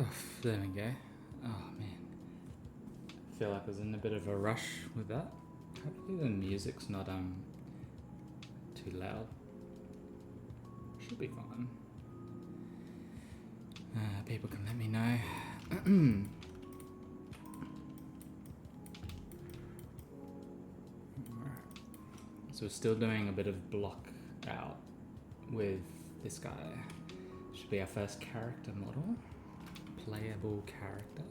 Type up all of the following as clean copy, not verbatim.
Oh, there we go. Oh man, I feel like I was in a bit of a rush with that. Hopefully the music's not too loud. Should be fine. People can let me know. Alright. So we're still doing a bit of block out with this guy. Should be our first character model. Playable character.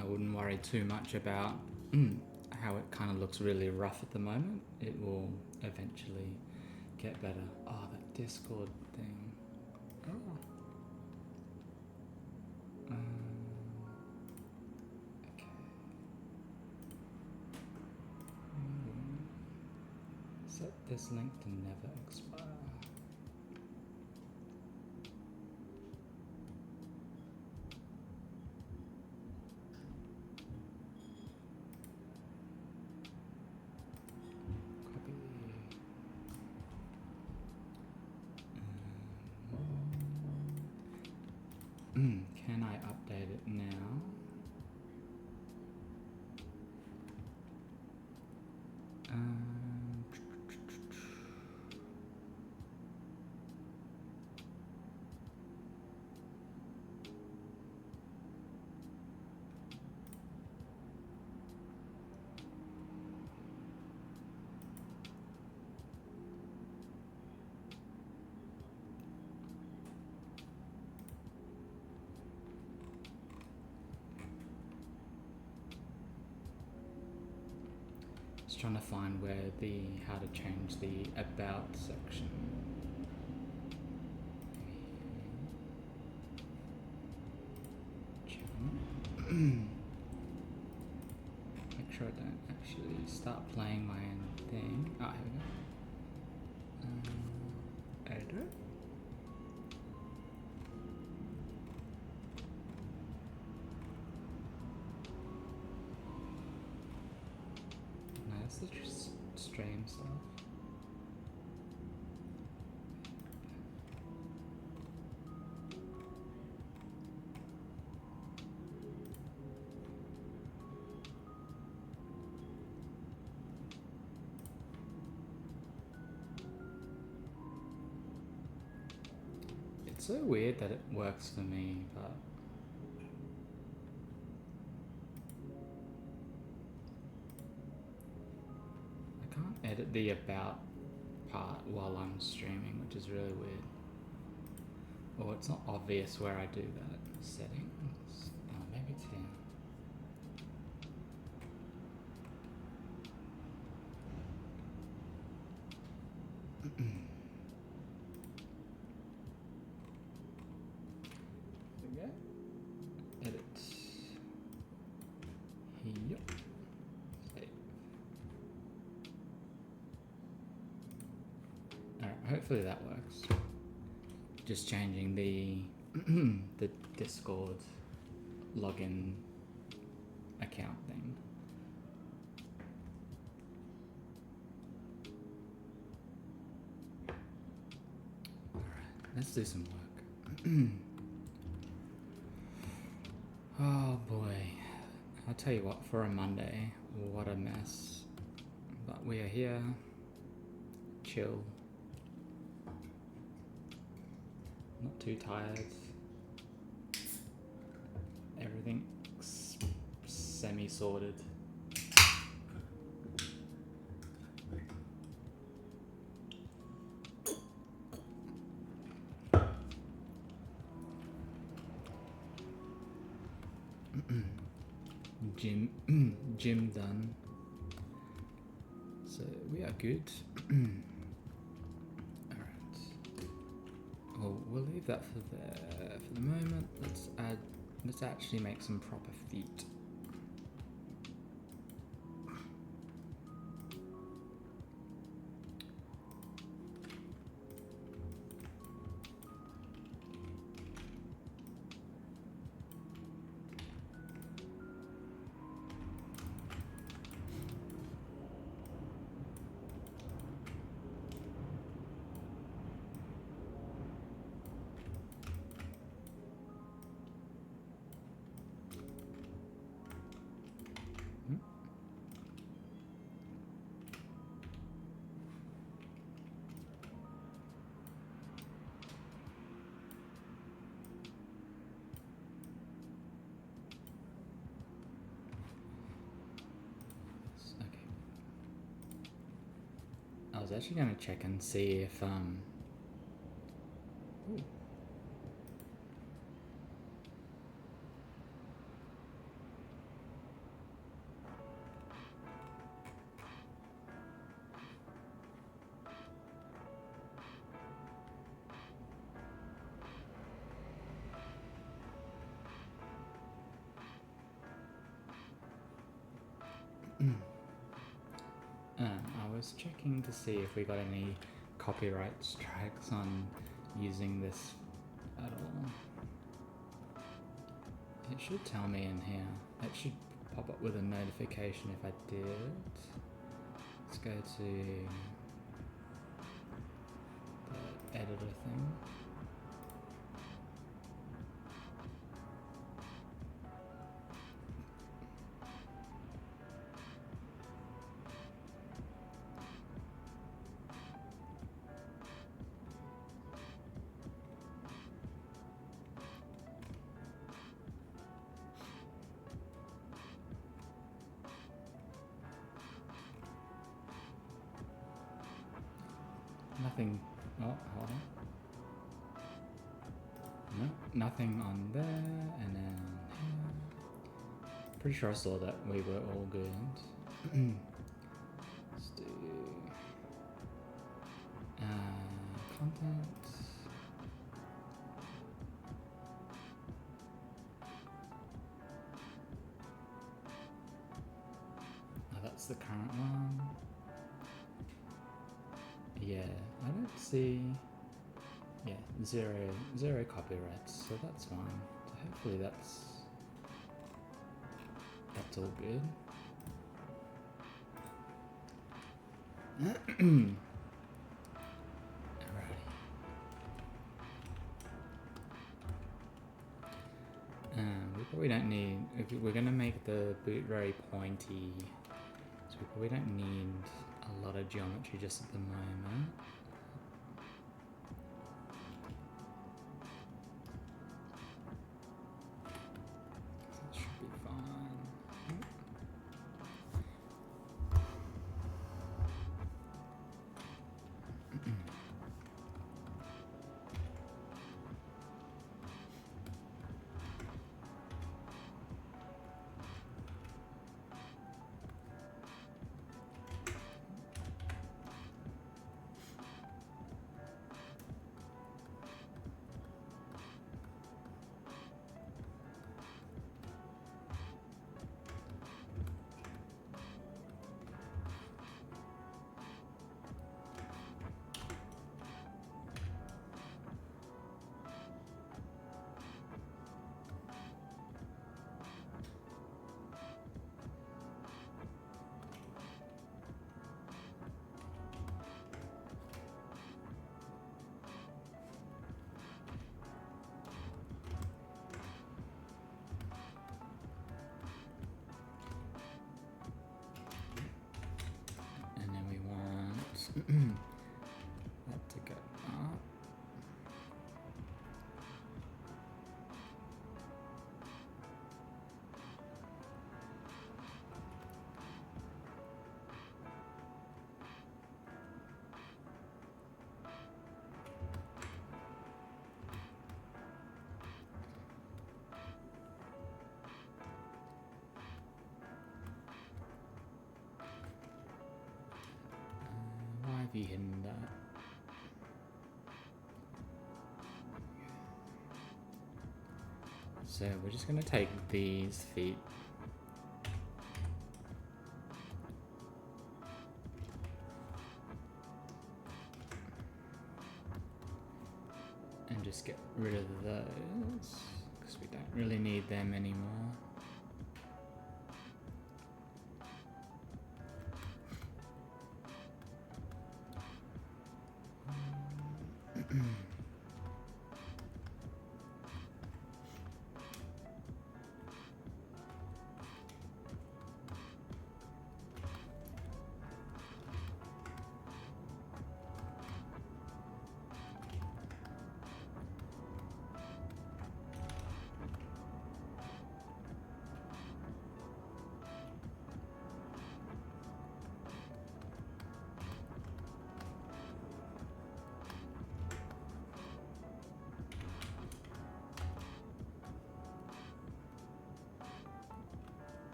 I wouldn't worry too much about how it kind of looks really rough at the moment. It will eventually get better. Oh, that Discord thing. Oh. Okay. Set this link to never expire. Copy. Can I update it now? Just trying to find where how to change the about section. Make sure I don't actually start playing my own thing. Ah, here we go. Editor. No, that's the stream stuff. It's so weird that it works for me, but I can't edit the about part while I'm streaming, which is really weird. Or it's not obvious where I do that. Settings? Oh, maybe it's here. There we go. Edit. Yep. Save. Alright, hopefully that works. Just changing the the Discord login account thing. Alright, let's do some work. Oh boy. I'll tell you what, for a Monday, what a mess. But we are here. Chill. Not too tired. Everything's semi-sorted. Gym done. So we are good. Alright. Well, we'll leave that for the moment. Let's actually make some proper feet. was actually going to check and see if ooh. I was checking to see if we got any copyright strikes on using this at all. It should tell me in here. It should pop up with a notification if I did. Let's go to the editor thing. Nothing. Oh, hold on. No, nothing on there, and then here. Pretty sure I saw that we were all good. Let's do content. Oh, that's the current one. Yeah, I don't see. Yeah, zero copyrights, so that's fine. So hopefully that's all good. Alrighty. We probably don't need. If we're gonna make the boot very pointy, so we probably don't need a lot of geometry just at the moment. That should be fine. That to go up. Why have you hidden that? So we're just going to take these feet and just get rid of those because we don't really need them anymore.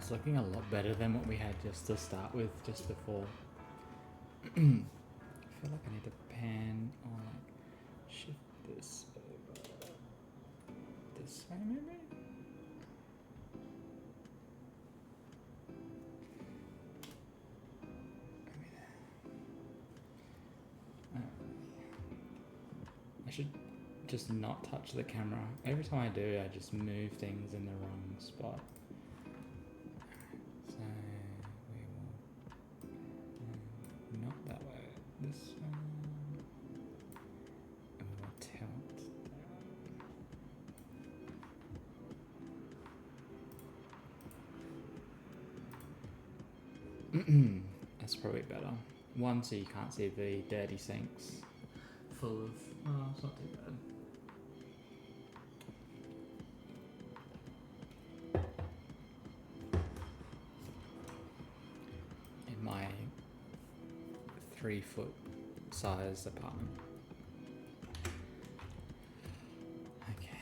It's looking a lot better than what we had just to start with, just before. I feel like I need to pan or like shift this over this way maybe? I should just not touch the camera. Every time I do, I just move things in the wrong spot. So we will not that way, this one, and we will tilt down. That's probably better. One, so you can't see the dirty sinks full of, oh, it's not too bad. In my 3-foot size apartment. Okay.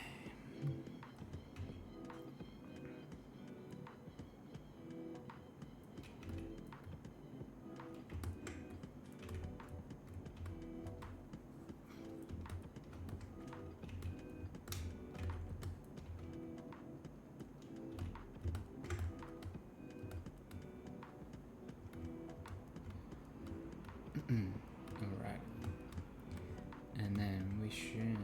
Alright. And then we should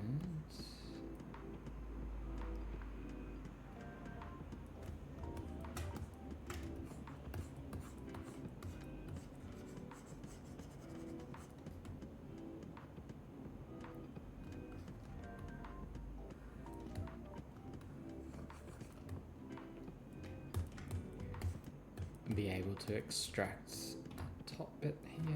be able to extract the top bit here.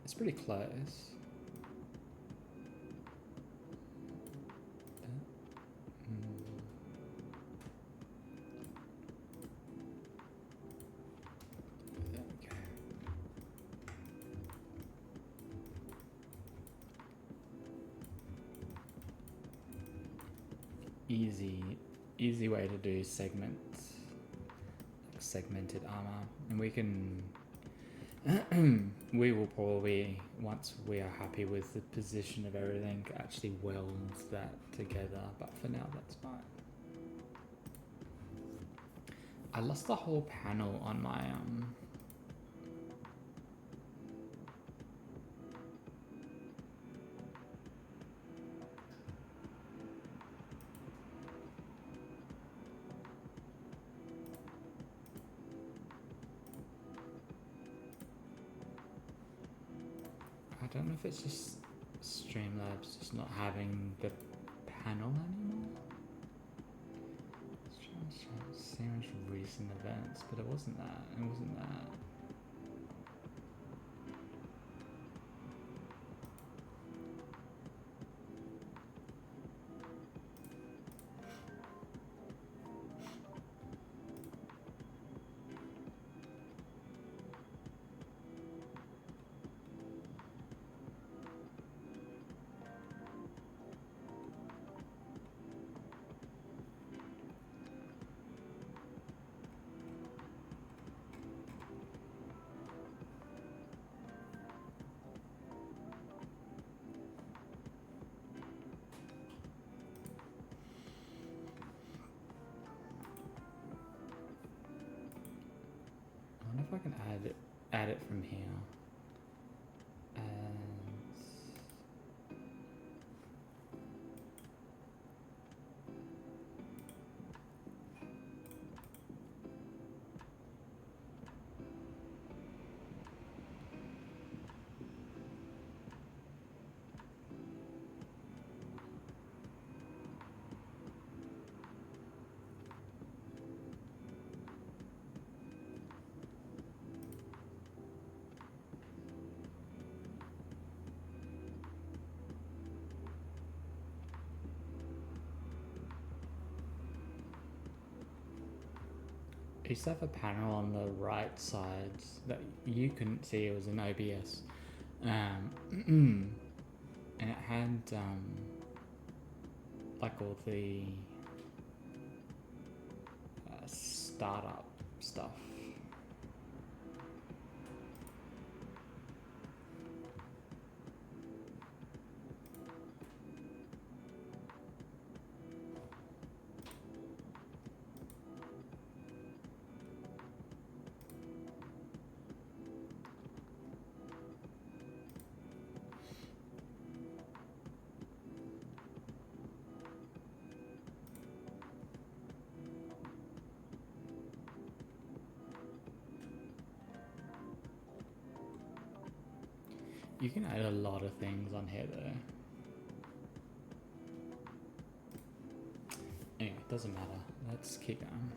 It's pretty close. There we go. Easy way to do segments, like segmented armor, and we can. We will probably, once we are happy with the position of everything, actually weld that together, but for now that's fine. I lost the whole panel on my I don't know if it's just Streamlabs just not having the panel anymore. Let's try and see much recent events, but it wasn't that. It wasn't that. I wonder if I can add it from here. I used to have a panel on the right side that you couldn't see. It was in OBS, and it had like all the startup stuff. You can add a lot of things on here though. Anyway, it doesn't matter. Let's keep going.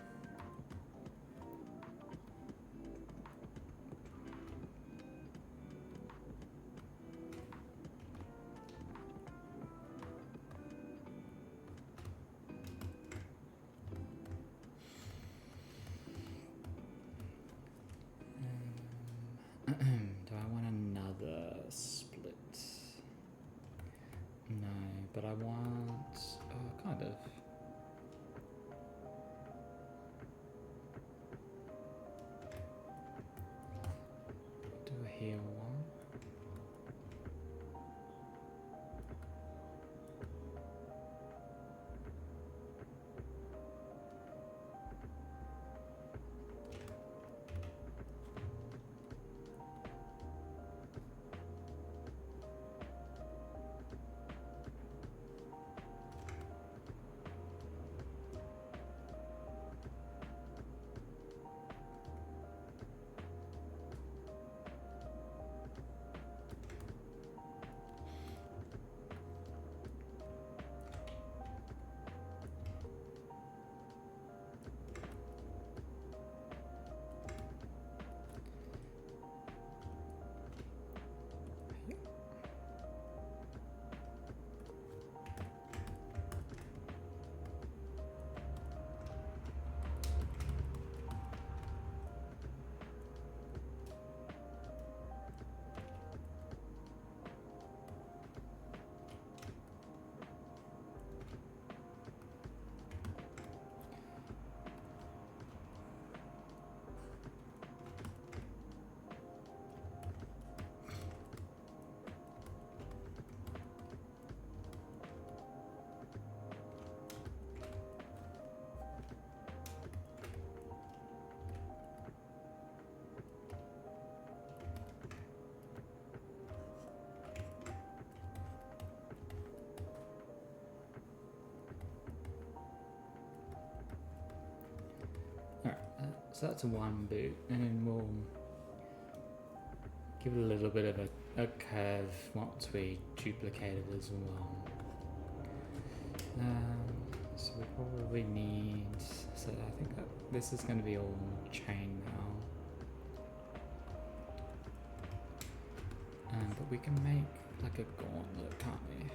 Do I want another split? No, but I want... oh, kind of. Do a here one. So that's one boot, and then we'll give it a little bit of a curve once we duplicate it as well. So we probably need, so I think that this is going to be all chain now. But we can make like a gauntlet, can't we?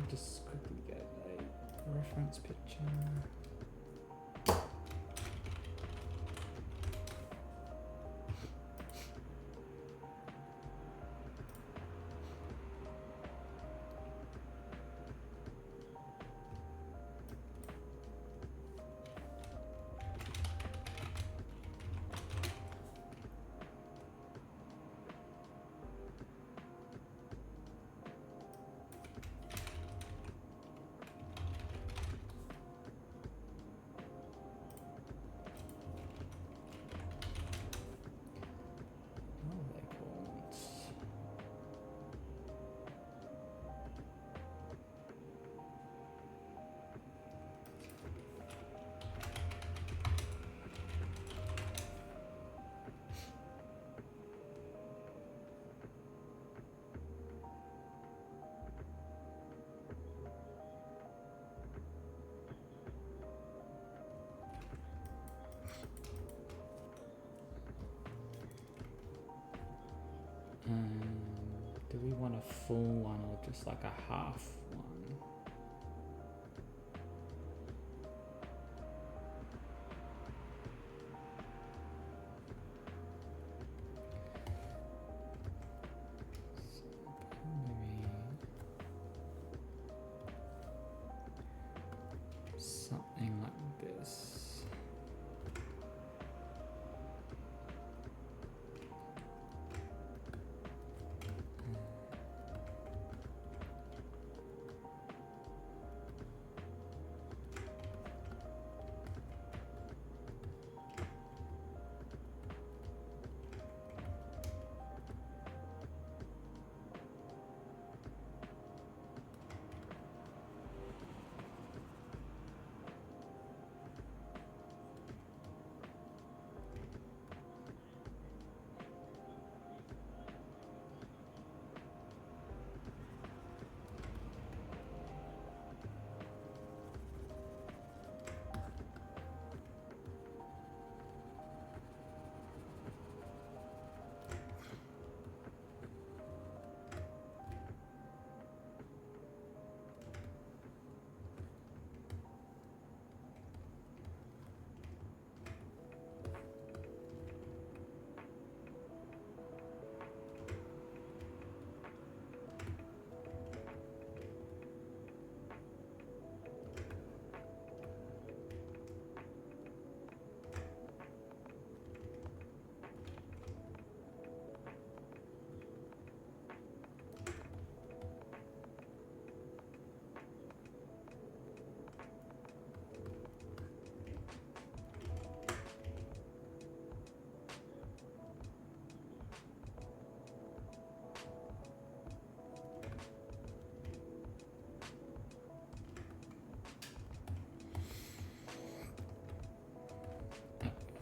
Just quickly get a reference picture. full one or just like a half one. Maybe something like this.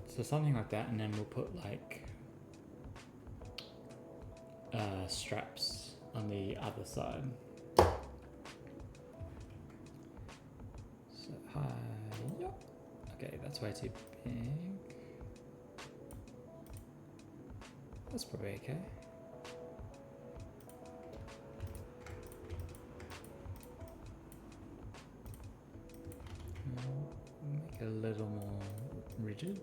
So something like that, and then we'll put like straps on the other side. So hi, yep. Okay, that's way too big. That's probably okay. Make it a little more rigid.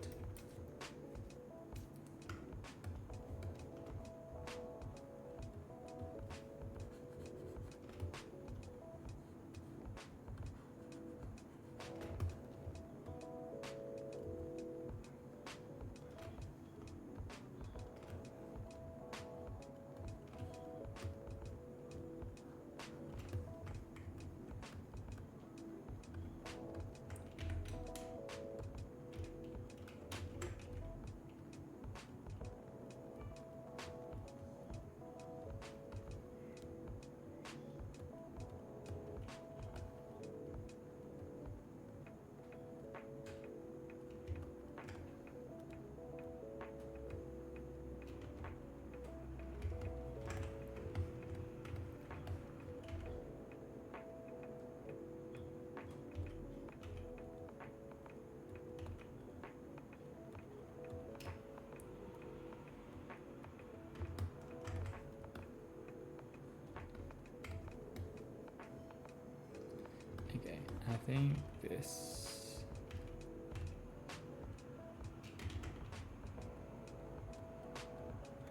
Okay, I think this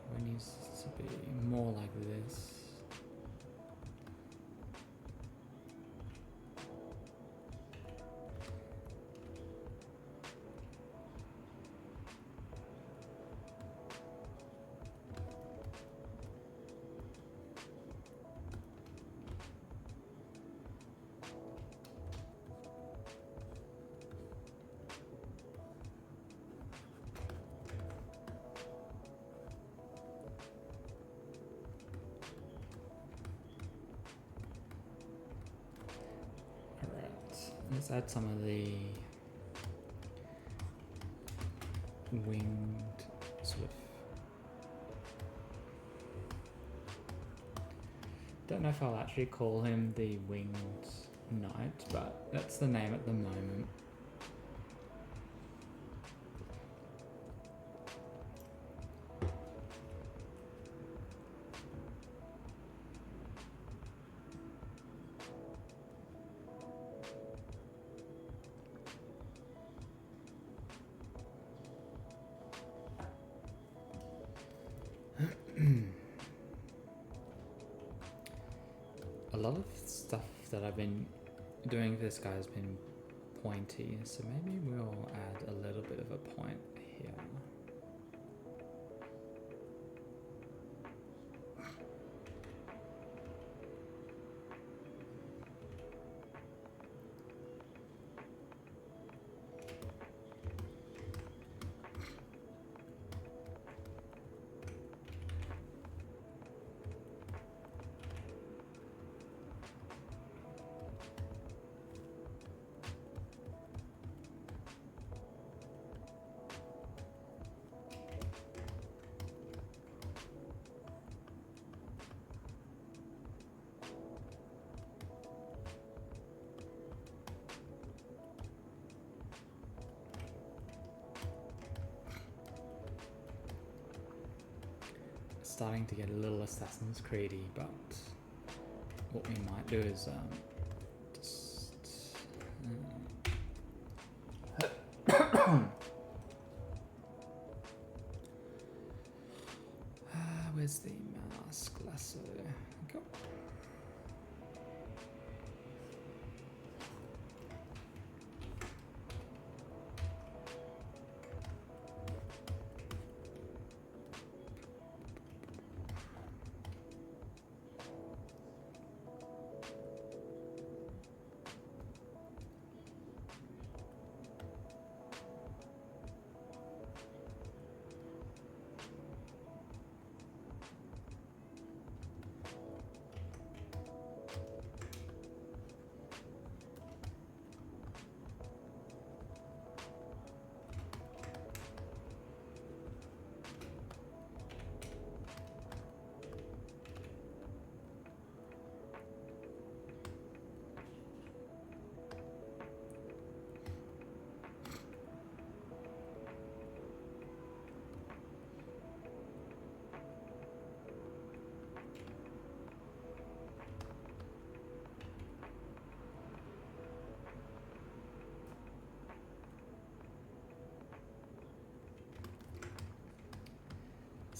probably needs to be more like this. Let's add some of the winged sort of. Don't know if I'll actually call him the winged knight, but that's the name at the moment. of stuff that I've been doing for this guy has been pointy, so maybe we'll add a little bit of a point here. Starting to get a little Assassin's Creedy, but what we might do is just where's the mask lasso? Go.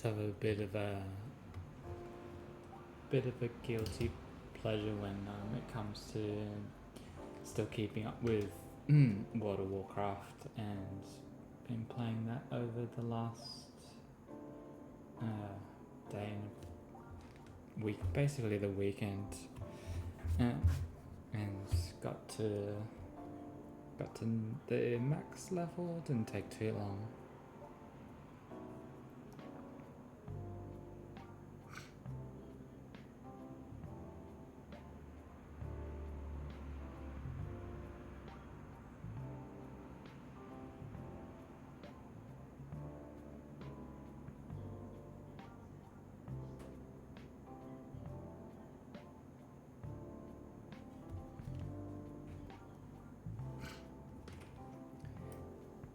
Have a bit of a guilty pleasure when it comes to still keeping up with World of Warcraft, and been playing that over the last day and week, basically the weekend, and got to the max level. Didn't take too long.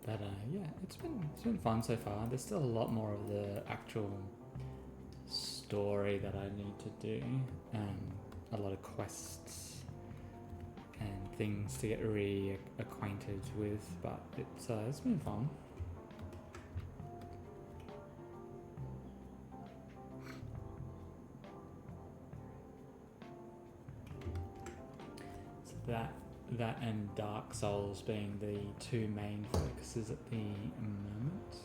But yeah, it's been fun so far. There's still a lot more of the actual story that I need to do, a lot of quests and things to get reacquainted with. But it's been fun. So that and Dark Souls being the two main focuses at the moment.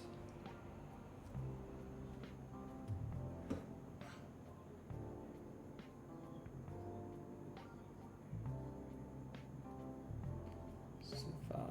So far.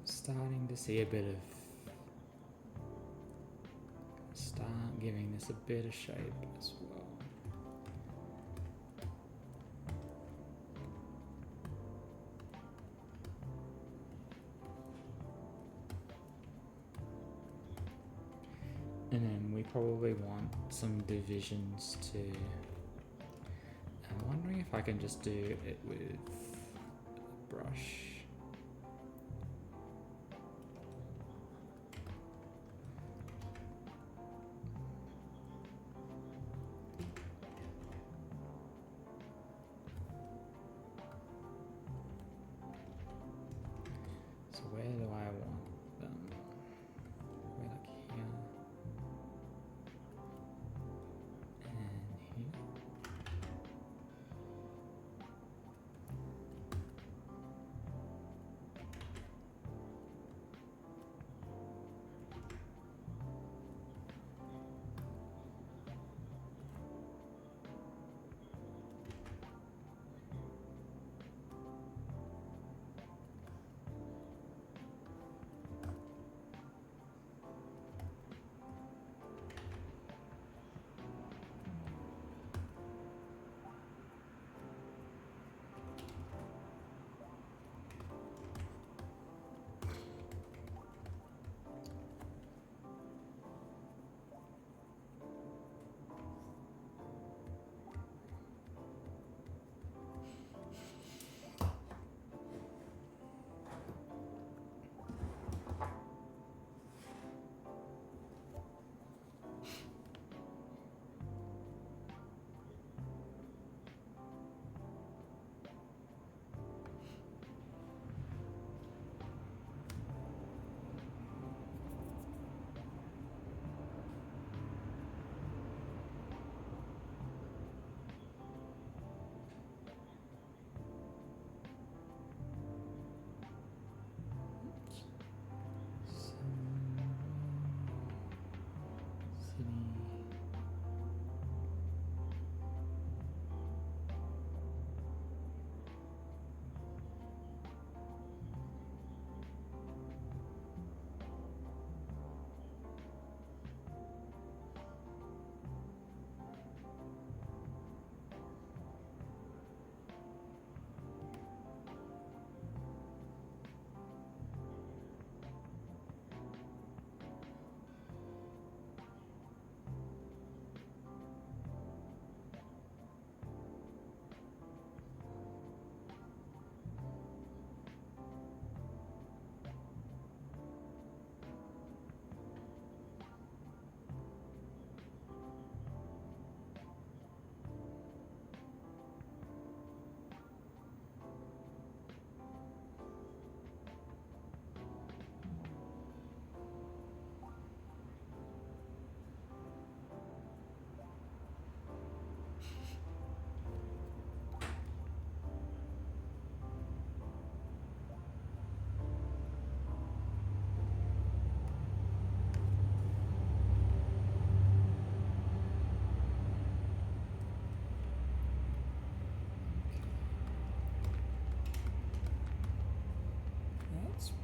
Starting to see a bit of, start giving this a bit of shape as well. we probably want some divisions too. I'm wondering if I can just do it with a brush. So where do I want them? We're like here and here.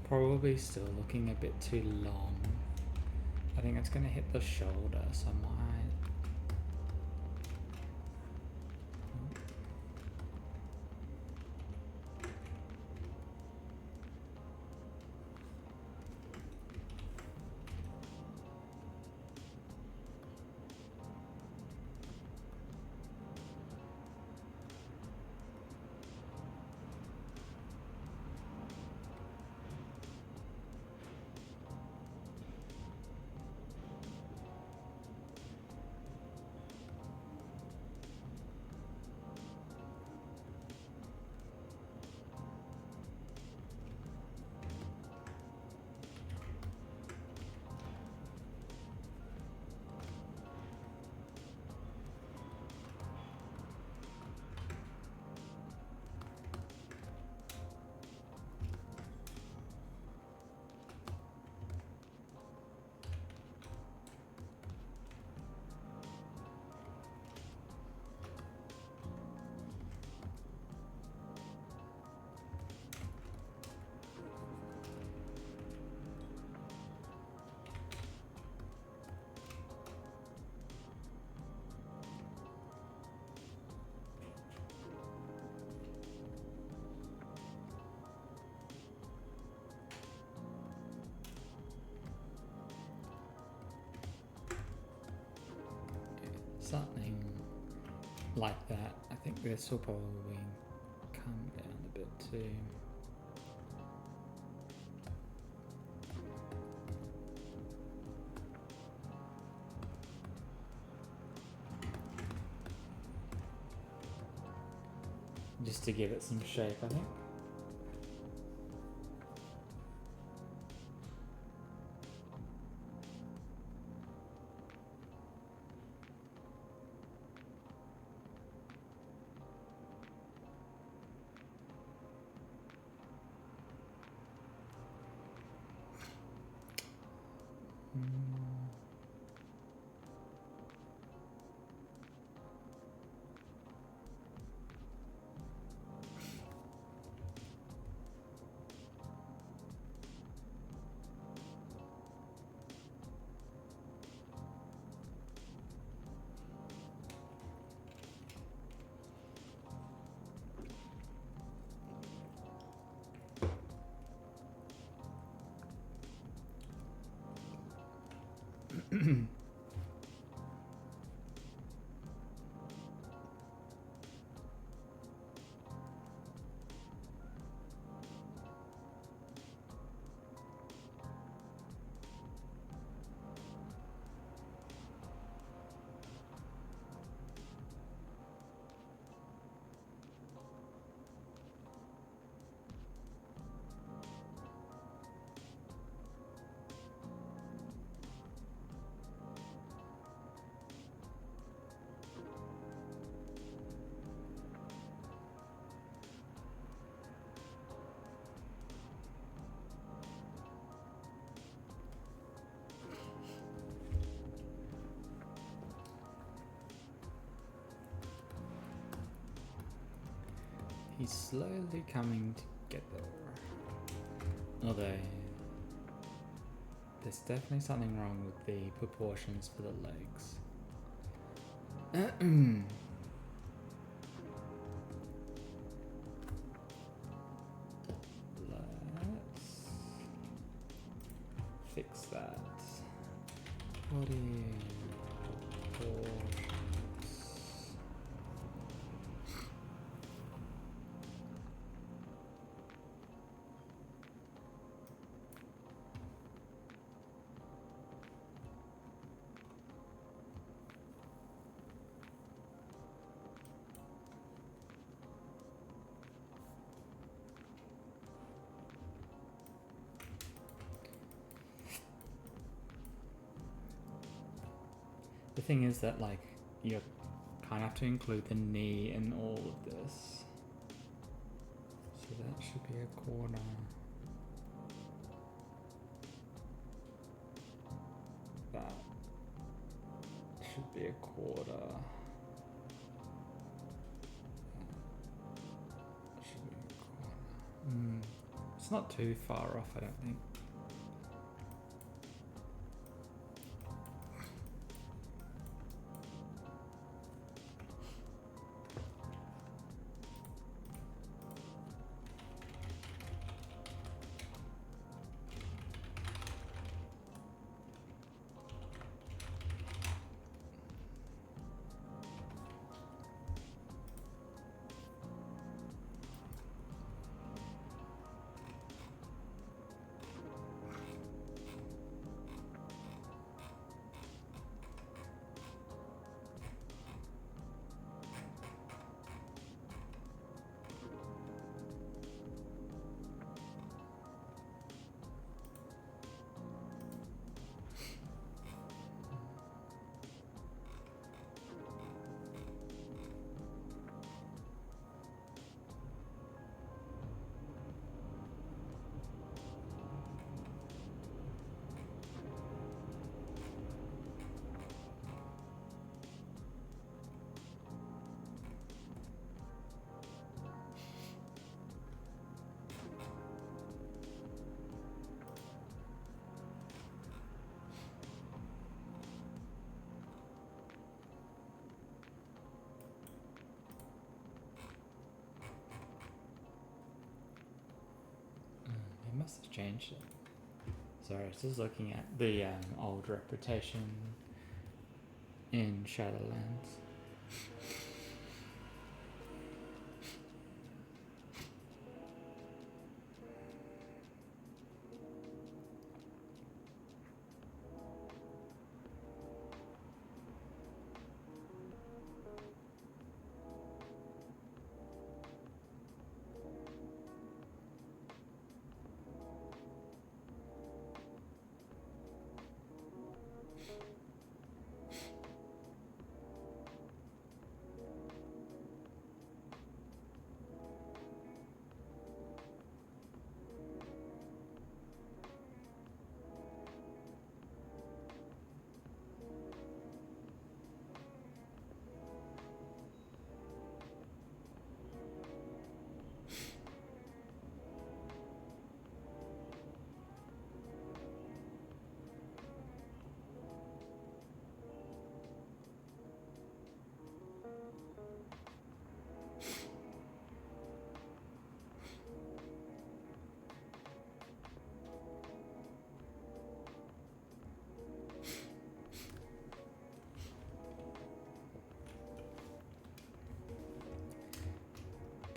Probably still looking a bit too long. I think it's going to hit the shoulder, so I might. like that. I think this will probably come down a bit too. Just to give it some shape, I think. He's slowly coming together. Although, there's definitely something wrong with the proportions for the legs. Let's fix that. Body proportions. The thing is that, like, you kind of have to include the knee in all of this. So that should be a corner. That should be a quarter. That should be a quarter. It's not too far off, I don't think. They must have changed it. Sorry, I was just looking at the old reputation in Shadowlands.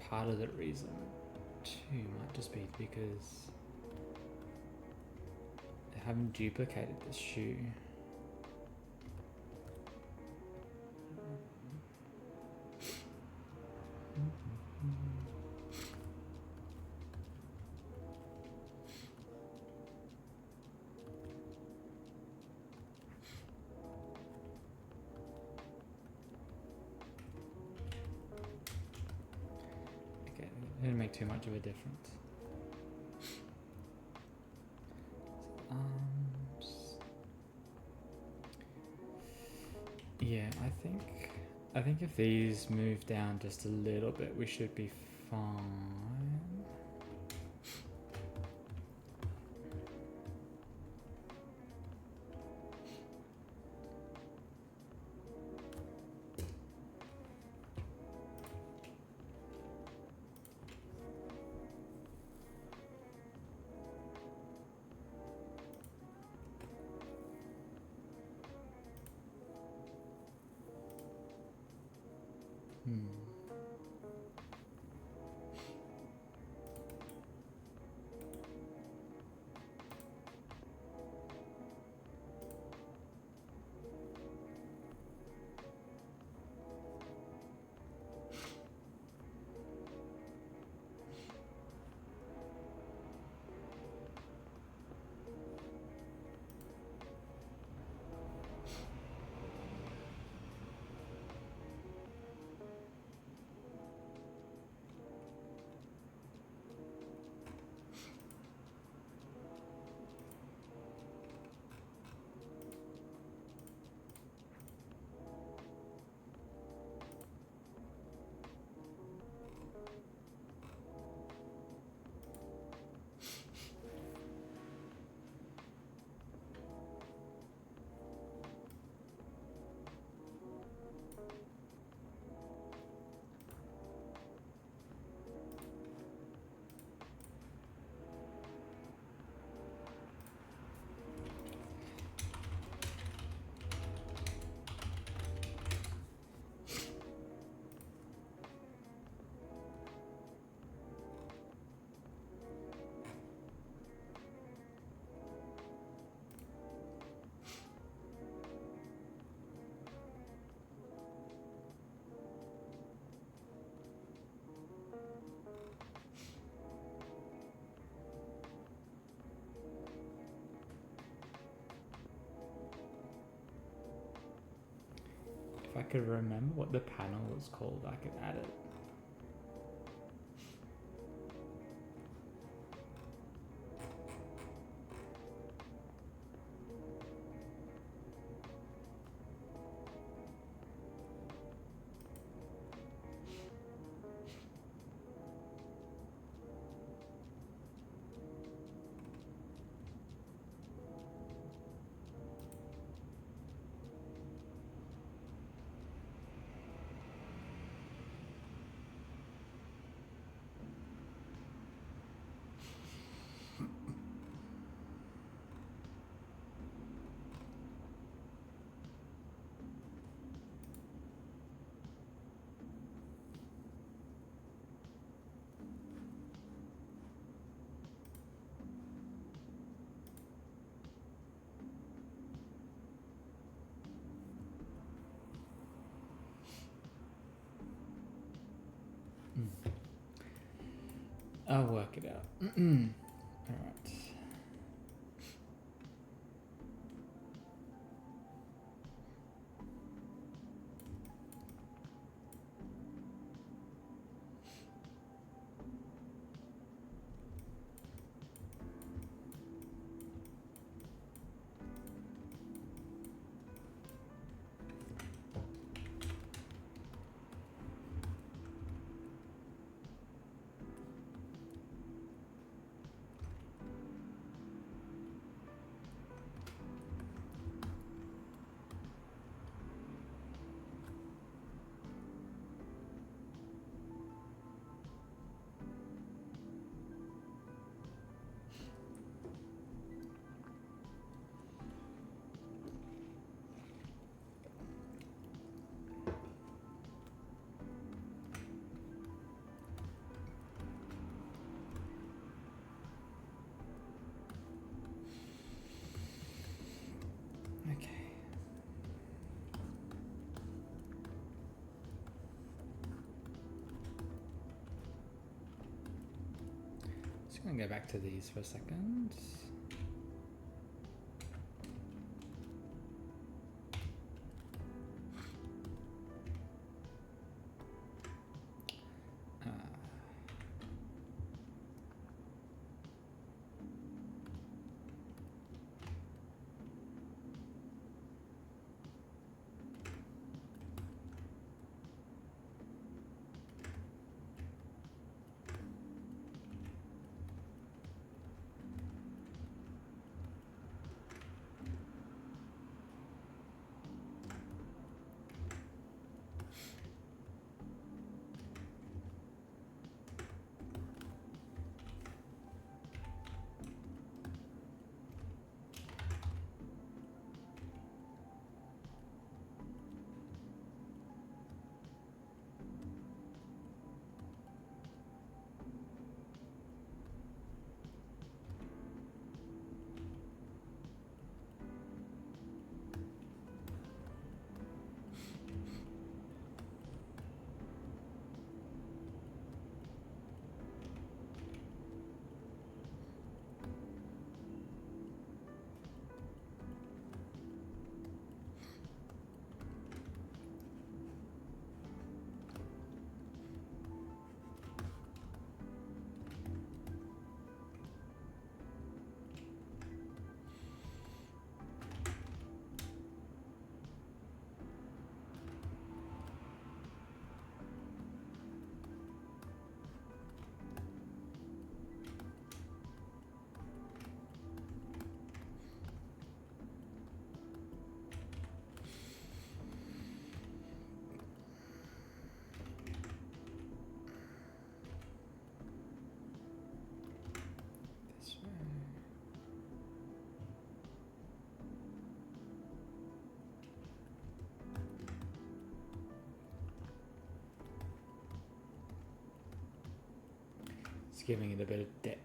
part of the reason too might just be because I haven't duplicated this shoe. Okay, it didn't make too much of a difference. Yeah, I think if these move down just a little bit, we should be fine. If I could remember what the panel was called, I could add it. I'll work it out. Alright. Just gonna go back to these for a second. It's giving it a bit of depth.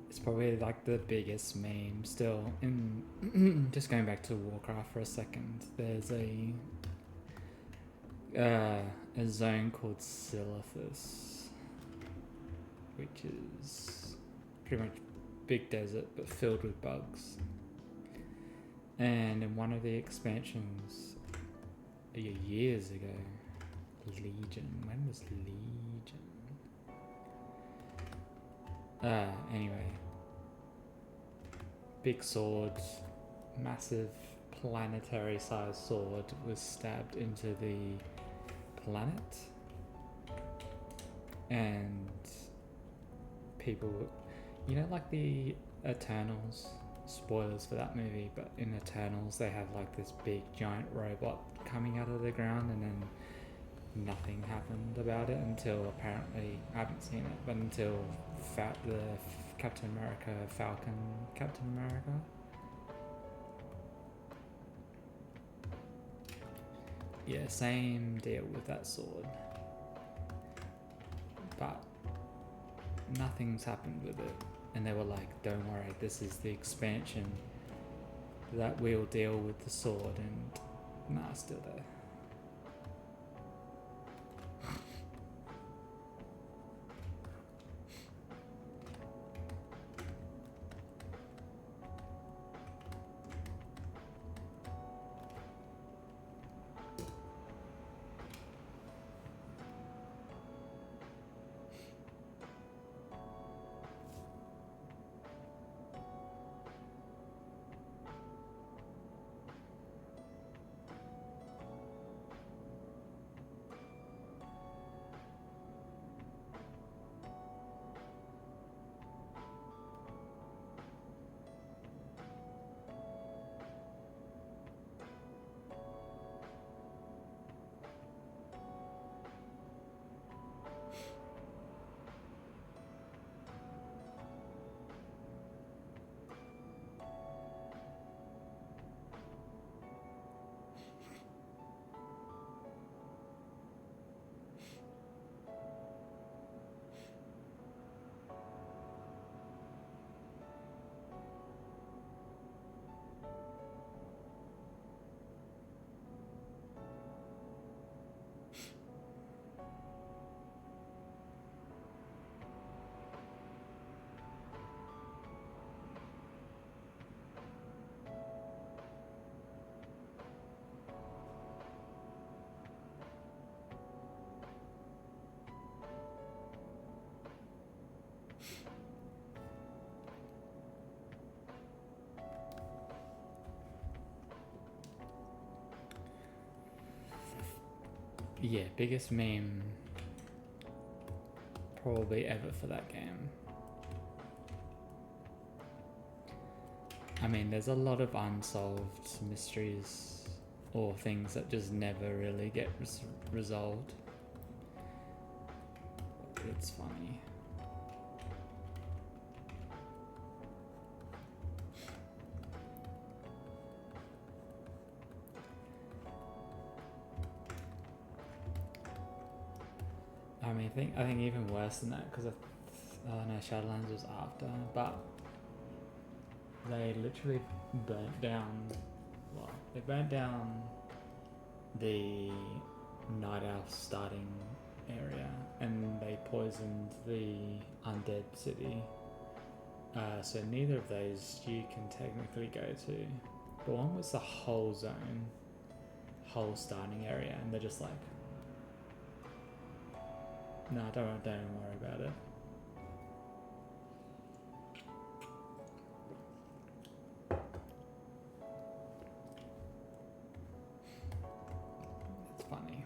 It's probably like the biggest meme still in just going back to Warcraft for a second. There's a zone called Silithus, which is pretty much big desert but filled with bugs. And in one of the expansions years ago, Legion. When was Legion? Anyway. Big sword, massive planetary sized sword was stabbed into the planet. And people, you know, like the Eternals, spoilers for that movie, but in Eternals they have like this big giant robot coming out of the ground, and then nothing happened about it until apparently, I haven't seen it, but until the Captain America, Falcon Captain America. Yeah, same deal with that sword. But nothing's happened with it. And they were like, don't worry, this is the expansion that will deal with the sword, and nah, still there. Yeah, biggest meme probably ever for that game. I mean, there's a lot of unsolved mysteries or things that just never really get resolved. It's funny. I mean, I think even worse than that, because no, Shadowlands was after, but they literally burnt down. Well, they burnt down the Night Elf starting area, and they poisoned the Undead City. So neither of those you can technically go to. But one was the whole zone, whole starting area, and they're just like, no, don't worry about it. It's funny.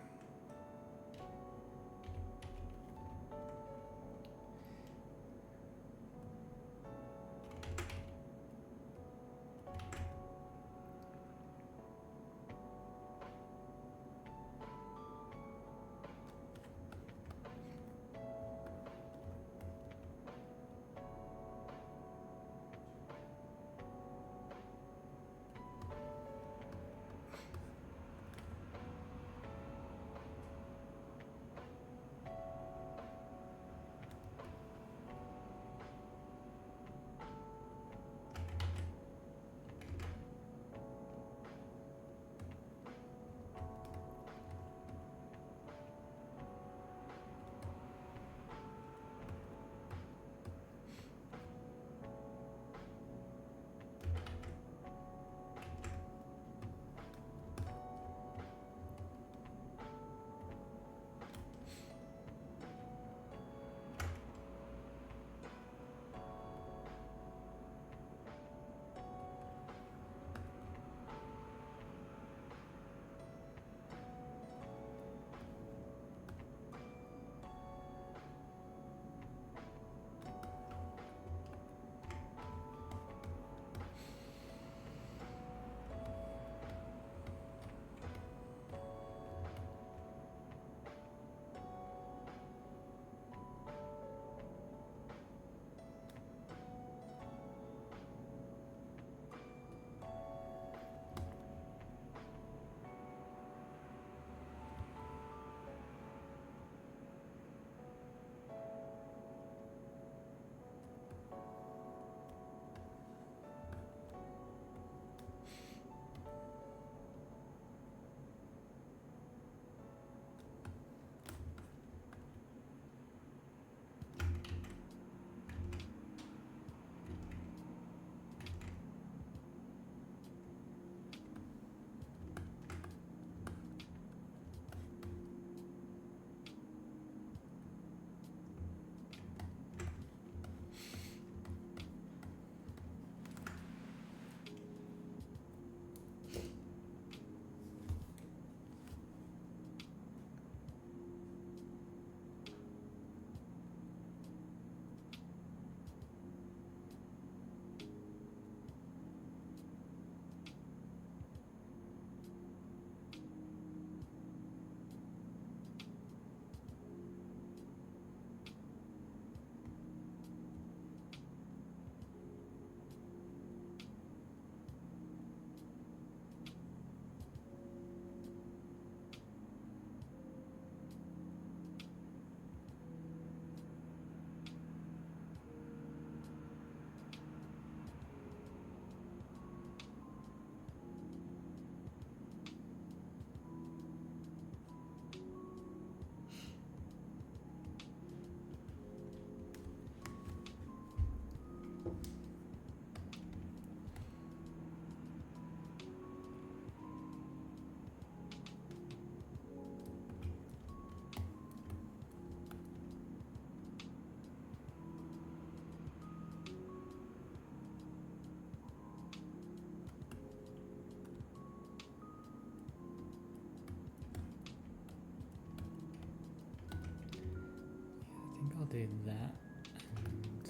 I'll do that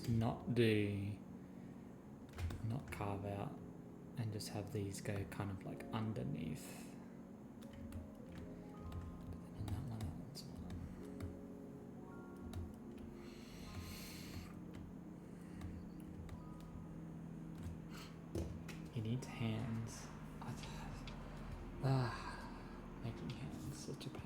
and not carve out and just have these go kind of like underneath. And that one's one. You need hands. Making hands such a pain.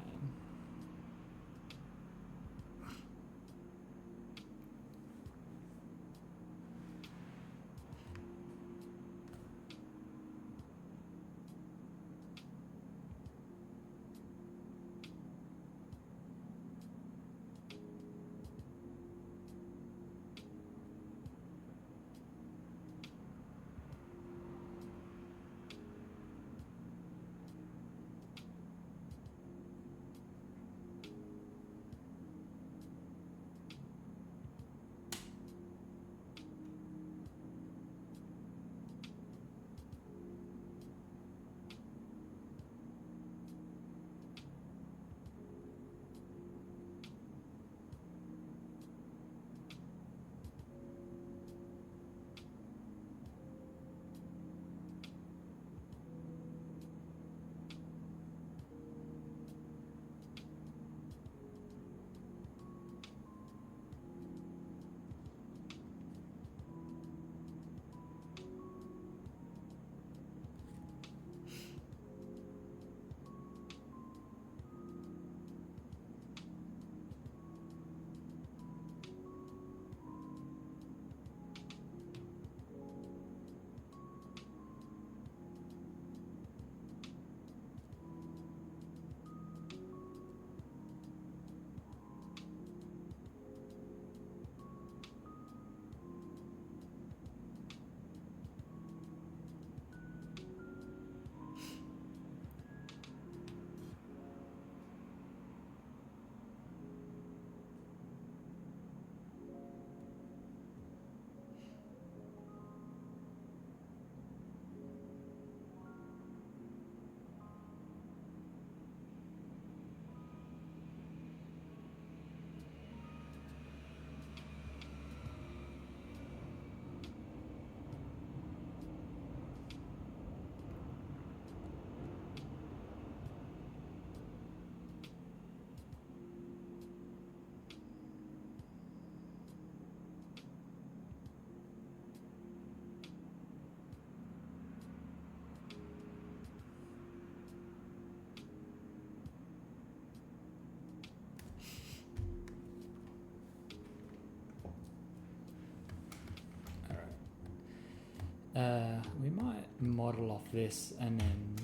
We might model off this and then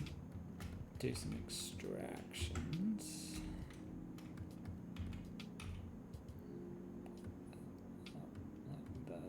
do some extractions. Like that.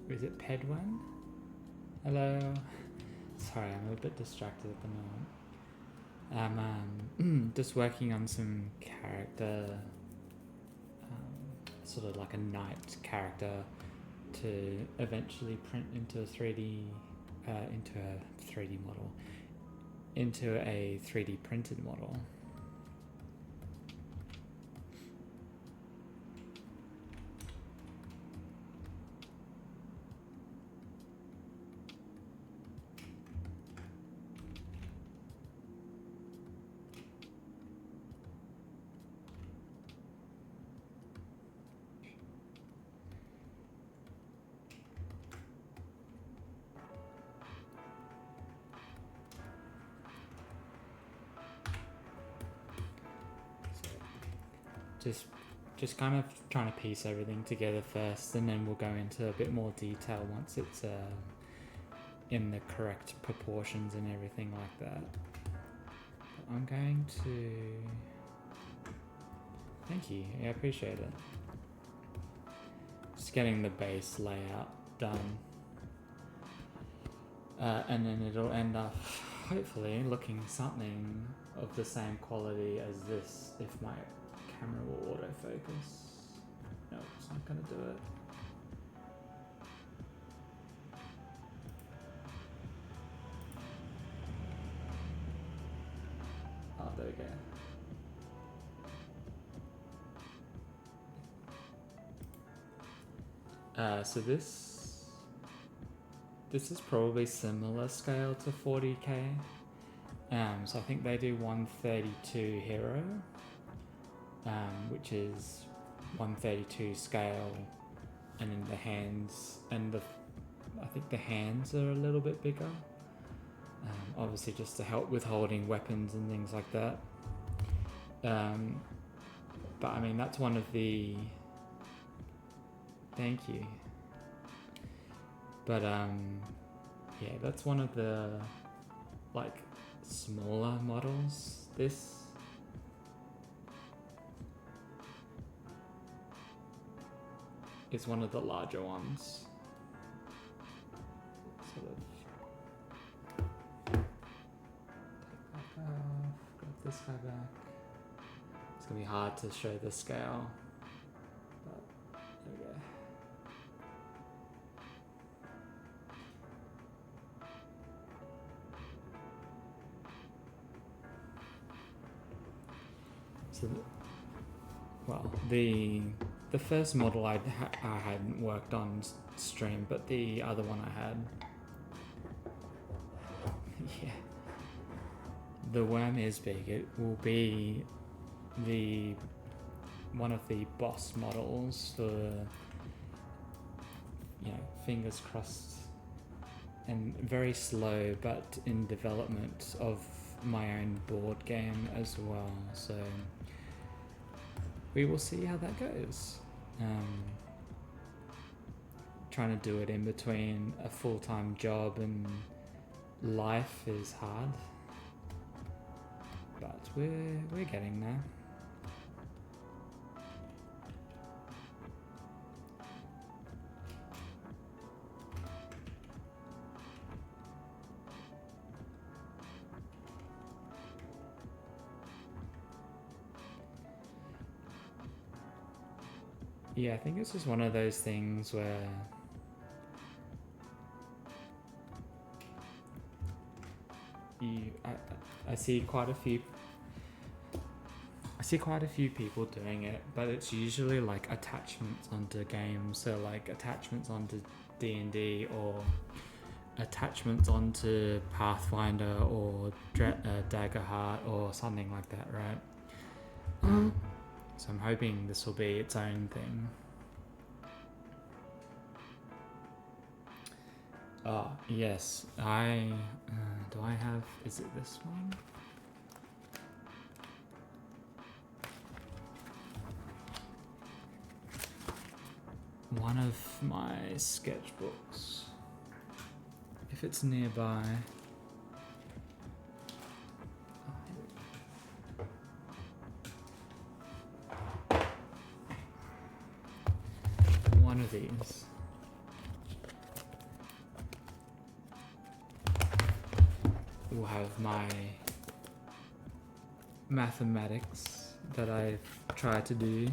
Is it Pedwan? Hello. Sorry, I'm a bit distracted at the moment. I'm just working on some character, sort of like a knight character, to eventually print into a 3D, into a 3D model, into a 3D printed model. just kind of trying to piece everything together first, and then we'll go into a bit more detail once it's in the correct proportions and everything like that. But I'm going to... Thank you, I appreciate it. Just getting the base layout done. And then it'll end up, hopefully, looking something of the same quality as this if my camera will autofocus. No, it's not going to do it. Oh, there we go. So this is probably similar scale to 40k. So I think they do 132 hero, which is 132 scale, and then the hands and I think the hands are a little bit bigger. Obviously just to help with holding weapons and things like that. But I mean, that's one of the... Thank you. But yeah, that's one of the like smaller models. This is one of the larger ones. Sort of take that off, grab this guy back. It's gonna be hard to show the scale, but there we go. So, well, the first model I hadn't worked on stream, but the other one I had, yeah, the worm is big. It will be one of the boss models for, you know, fingers crossed, and very slow but in development of my own board game as well, so we will see how that goes. Trying to do it in between a full-time job and life is hard, but we're getting there. Yeah, I think it's just one of those things where I see quite a few people doing it, but it's usually like attachments onto games, so like attachments onto D&D or attachments onto Pathfinder or Daggerheart or something like that, right? So I'm hoping this will be its own thing. Oh, yes, do I have, is it this one? One of my sketchbooks, if it's nearby. One of these. Will have my mathematics that I've tried to do.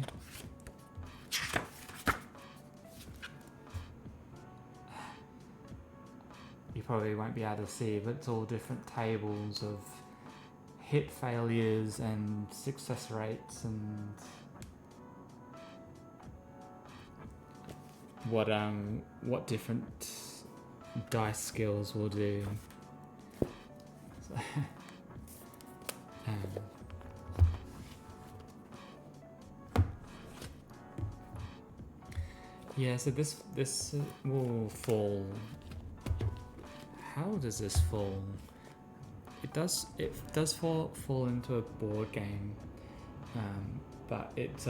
You probably won't be able to see, but it's all different tables of hit failures and success rates and what different dice skills will do. So, yeah, so this will fall. How does this fall? It does fall into a board game, but it's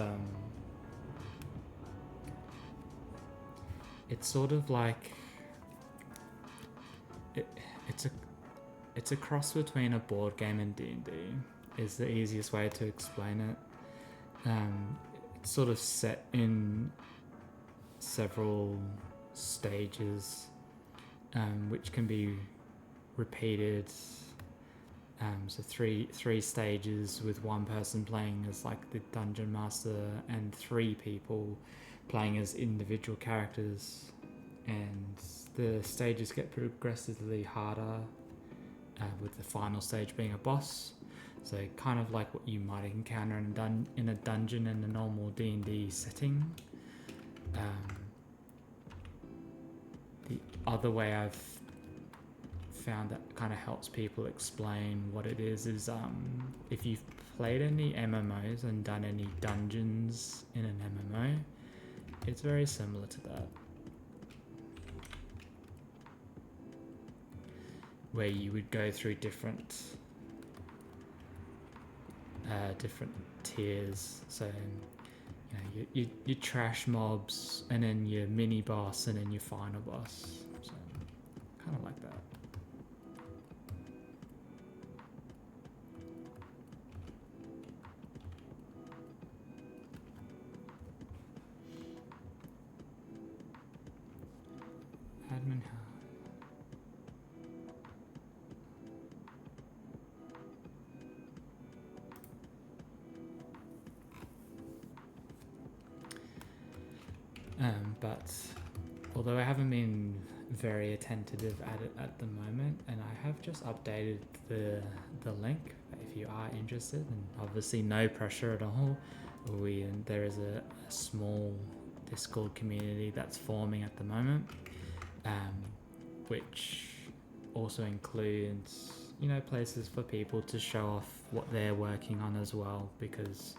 sort of like it's a cross between a board game and D&D is the easiest way to explain it. It's sort of set in several stages, which can be repeated. So three stages with one person playing as like the dungeon master and 3 people playing as individual characters, and the stages get progressively harder, with the final stage being a boss. So kind of like what you might encounter in a dungeon in a normal D&D setting. The other way I've found that kind of helps people explain what it is if you've played any MMOs and done any dungeons in an MMO, it's very similar to that, where you would go through different tiers. So you know, your trash mobs, and then your mini boss, and then your final boss. So kind of like that. Admin hub. But although I haven't been very attentive at it at the moment, and I have just updated the link if you are interested, and obviously no pressure at all. There is a small Discord community that's forming at the moment, which also includes places for people to show off what they're working on as well, because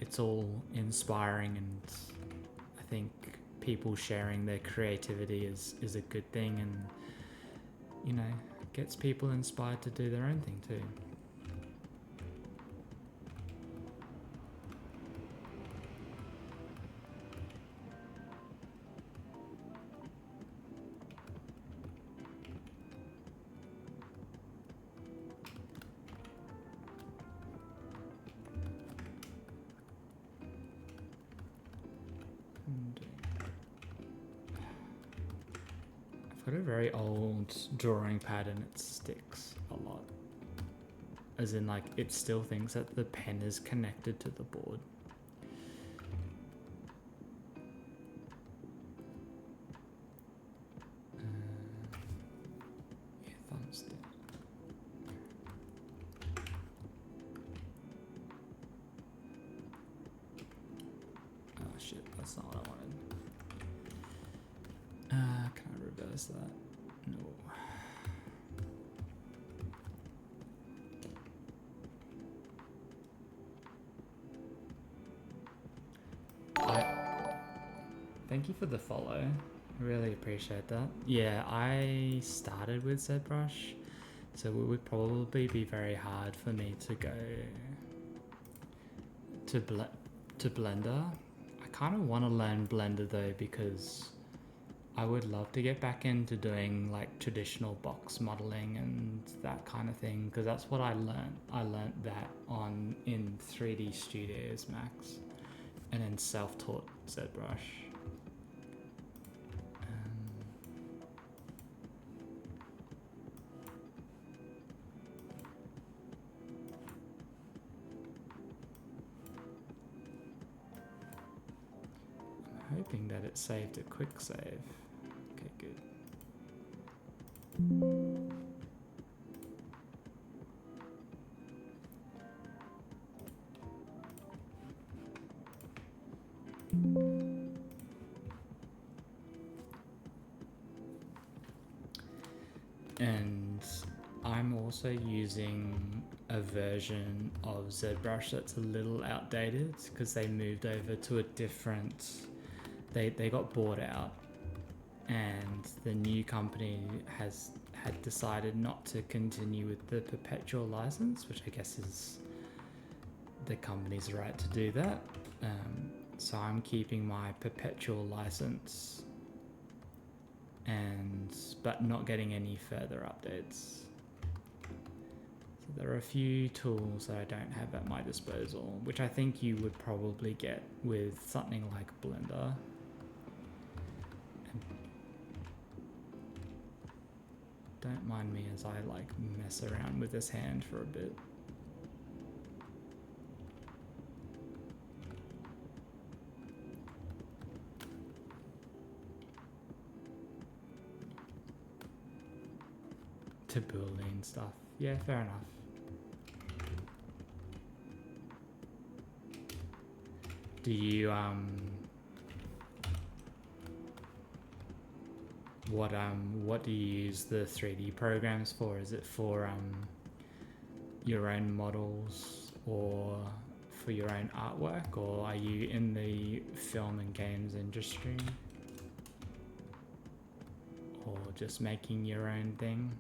it's all inspiring, and I think people sharing their creativity is a good thing, and gets people inspired to do their own thing too. I've got a very old drawing pad and it sticks a lot. As in, like, it still thinks that the pen is connected to the board. Thumbstick. Oh shit, that's not what I wanted. Can I reverse that? No. Thank you for the follow. I really appreciate that. Yeah, I started with ZBrush, so it would probably be very hard for me to go to Blender. I kind of want to learn Blender though, because I would love to get back into doing like traditional box modeling and that kind of thing, because that's what I learned. I learned that in 3D Studios Max, and then self-taught ZBrush. I'm hoping that it saved a quick save. Okay, good. And I'm also using a version of ZBrush that's a little outdated, because they moved over to a different... They got bought out, and the new company had decided not to continue with the perpetual license, which I guess is the company's right to do that. So I'm keeping my perpetual license, but not getting any further updates. So there are a few tools that I don't have at my disposal, which I think you would probably get with something like Blender. And don't mind me as I like mess around with this hand for a bit. To building stuff. Yeah, fair enough. Do you what do you use the 3D programs for? Is it for your own models or for your own artwork, or are you in the film and games industry? Or just making your own thing?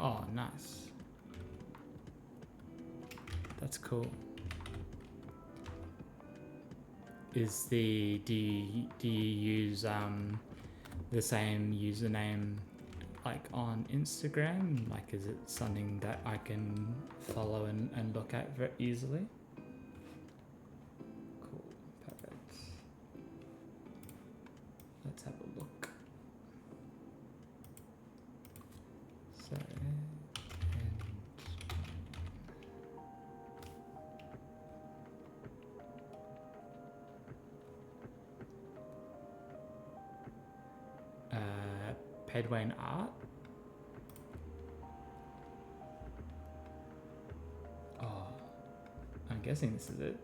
Oh, nice. That's cool. Do you use the same username like on Instagram? Like, is it something that I can follow and look at very easily? Cool, perfect. Let's have a look. So, Pedwayne Art. Oh, I'm guessing this is it.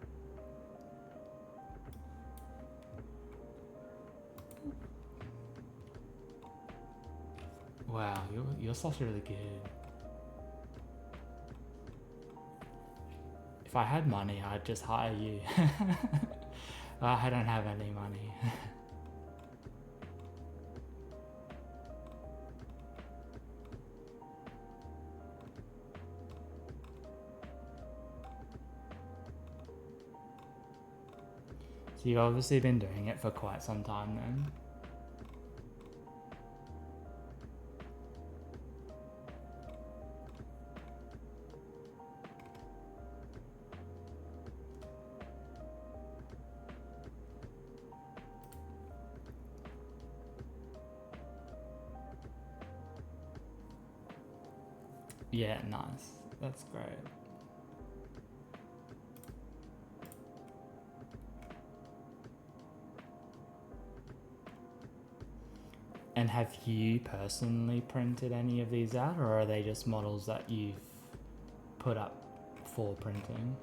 Wow, your stuff's really good. If I had money, I'd just hire you. I don't have any money. So you've obviously been doing it for quite some time then. Yeah, nice. That's great. And have you personally printed any of these out, or are they just models that you've put up for printing?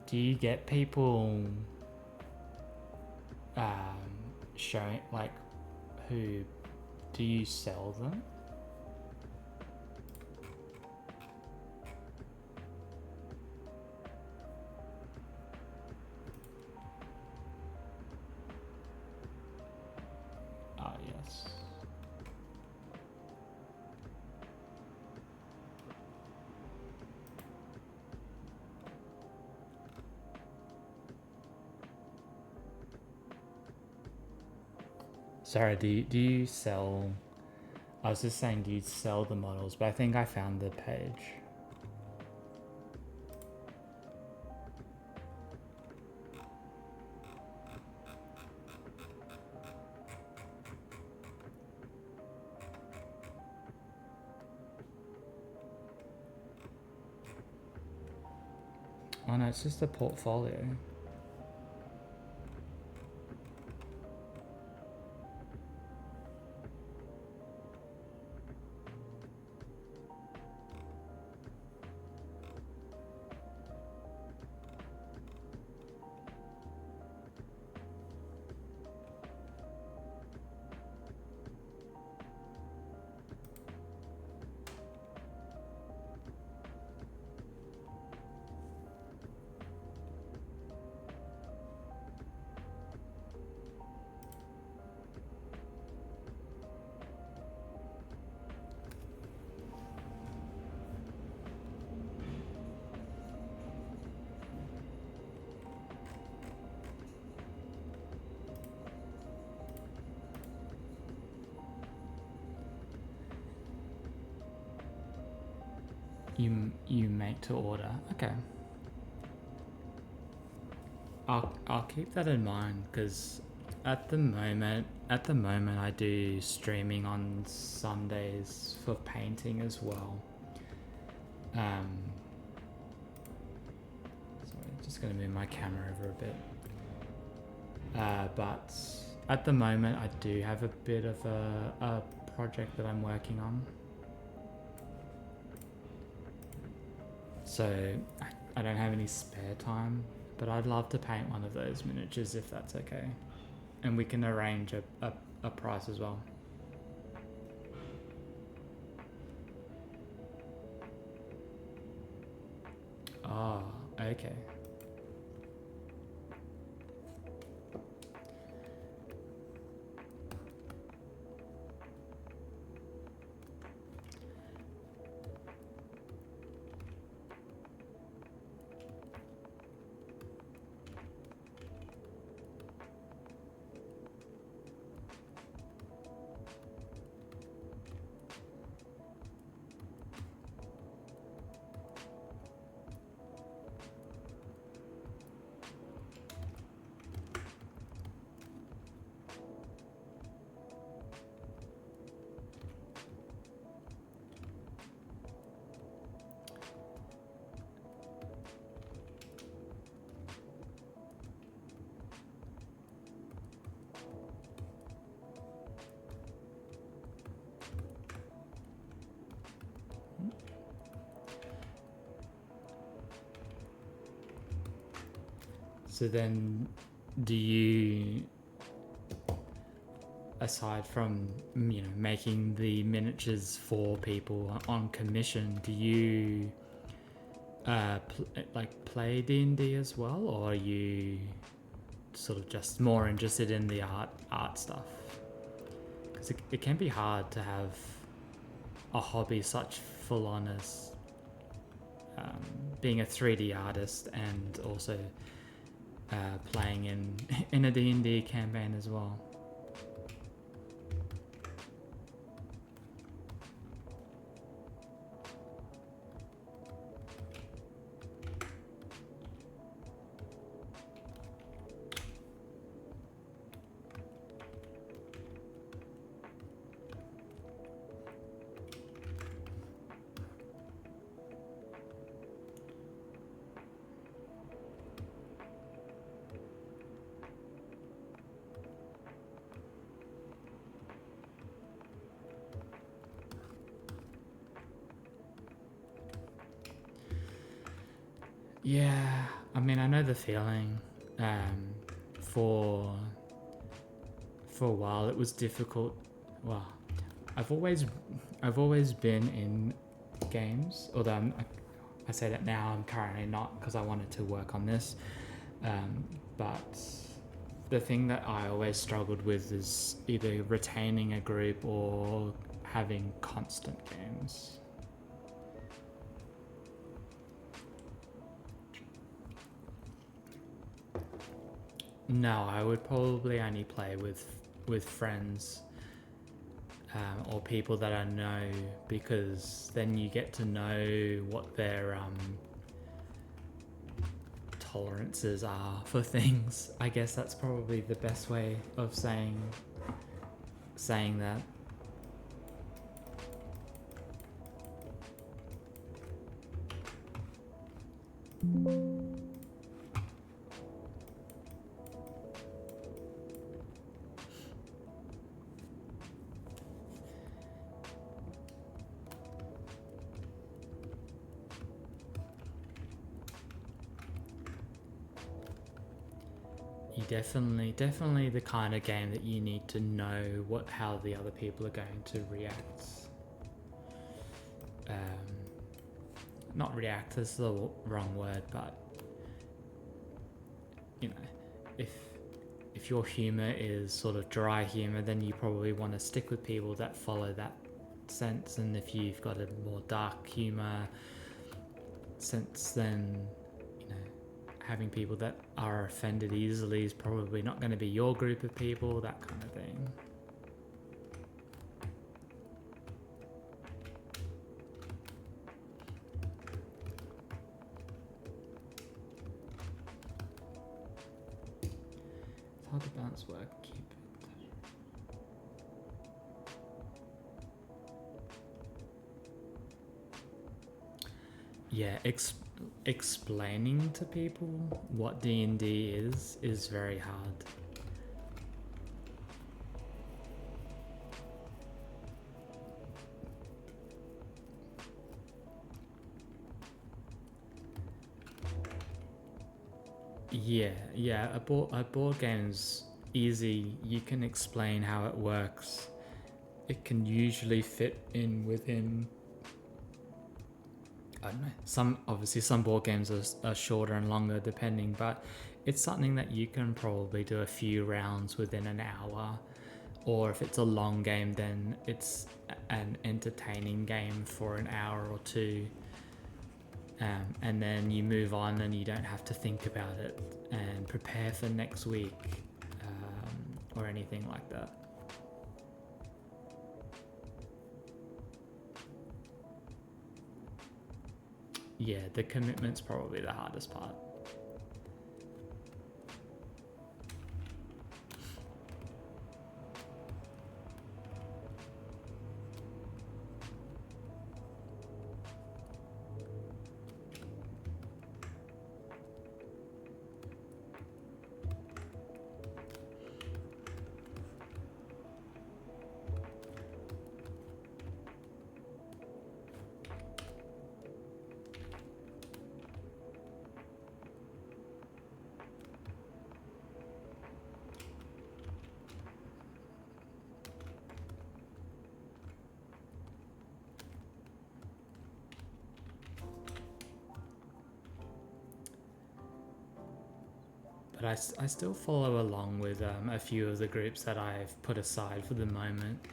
Do you get people showing, like, who do you sell them? Ah, yes. Sorry, do you sell... I was just saying, do you sell the models? But I think I found the page. Oh no, it's just a portfolio. You make to order. Okay. I'll keep that in mind, because at the moment I do streaming on Sundays for painting as well. Sorry, just gonna move my camera over a bit. But at the moment I do have a bit of a project that I'm working on. So I don't have any spare time, but I'd love to paint one of those miniatures if that's okay. And we can arrange a price as well. Oh, okay. So then, do you, aside from, you know, making the miniatures for people on commission, do you play D&D as well, or are you sort of just more interested in the art stuff? Because it can be hard to have a hobby such full on as being a 3D artist and also playing in a D&D campaign as well. Yeah, I mean, I know the feeling. For a while, it was difficult. Well, I've always been in games, although I say that now. I'm currently not, because I wanted to work on this. But the thing that I always struggled with is either retaining a group or having constant games. No, I would probably only play with with friends or people that I know, because then you get to know what their tolerances are for things. I guess that's probably the best way of saying that. You definitely the kind of game that you need to know how the other people are going to react. Not react is the wrong word, but you know, if your humor is sort of dry humor, then you probably want to stick with people that follow that sense. And if you've got a more dark humor sense, then having people that are offended easily is probably not going to be your group of people, that kind of thing. It's hard to balance work, keep it. Yeah, explaining to people what D&D is very hard. Yeah, a board game's easy. You can explain how it works. It can usually fit in within, I don't know, some board games are shorter and longer depending, but it's something that you can probably do a few rounds within an hour, or if it's a long game, then it's an entertaining game for an hour or two, and then you move on and you don't have to think about it and prepare for next week or anything like that. Yeah, the commitment's probably the hardest part. But I still follow along with a few of the groups that I've put aside for the moment.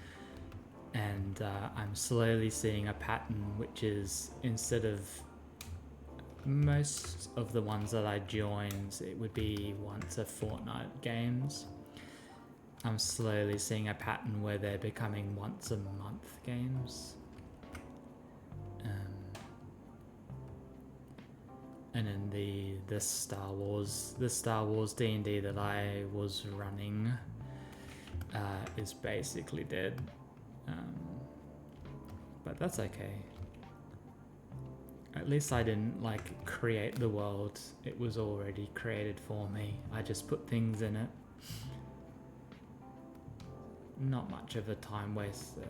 And I'm slowly seeing a pattern, which is, instead of most of the ones that I joined, it would be once a fortnight games. I'm slowly seeing a pattern where they're becoming once a month games. And then the Star Wars D&D that I was running is basically dead. But that's okay. At least I didn't create the world. It was already created for me. I just put things in it. Not much of a time waste there.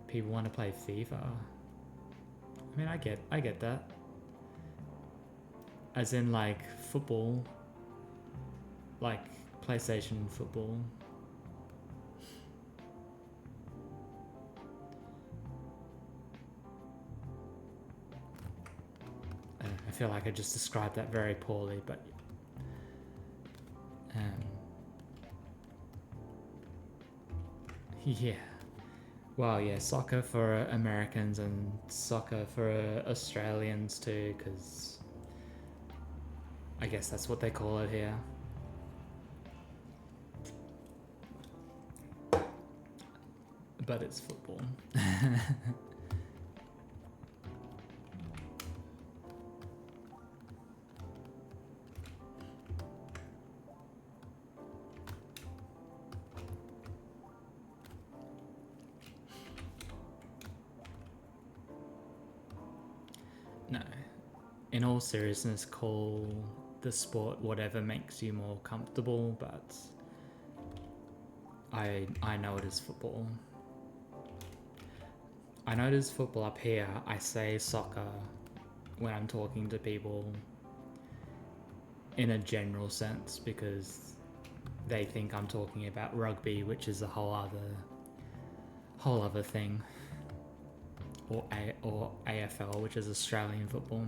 People want to play FIFA. I mean, I get that. As in football, PlayStation football. I feel like I just described that very poorly, but yeah. Well, yeah, soccer for Americans and soccer for Australians too, because I guess that's what they call it here. But it's football. No. In all seriousness, call the sport whatever makes you more comfortable, but I know it is football. I know it is football up here. I say soccer when I'm talking to people in a general sense because they think I'm talking about rugby, which is a whole other thing, or AFL, which is Australian football.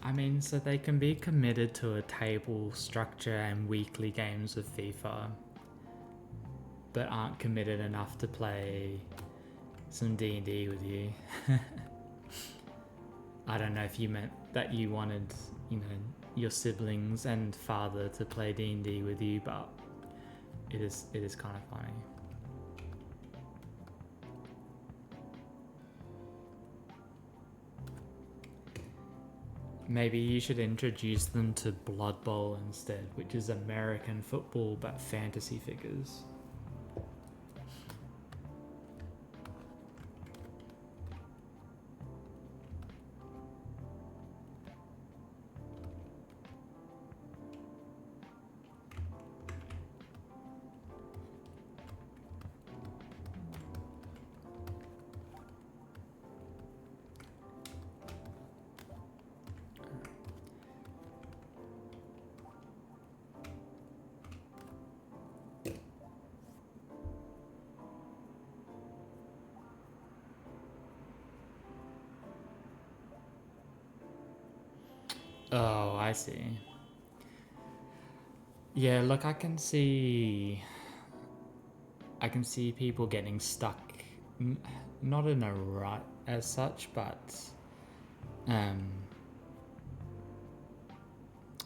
I mean, so they can be committed to a table structure and weekly games of FIFA, but aren't committed enough to play some D&D with you. I don't know if you meant that you wanted, your siblings and father to play D&D with you, but it is kind of funny. Maybe you should introduce them to Blood Bowl instead, which is American football but fantasy figures. Oh, I see. Yeah, look, I can see people getting stuck, not in a rut as such, but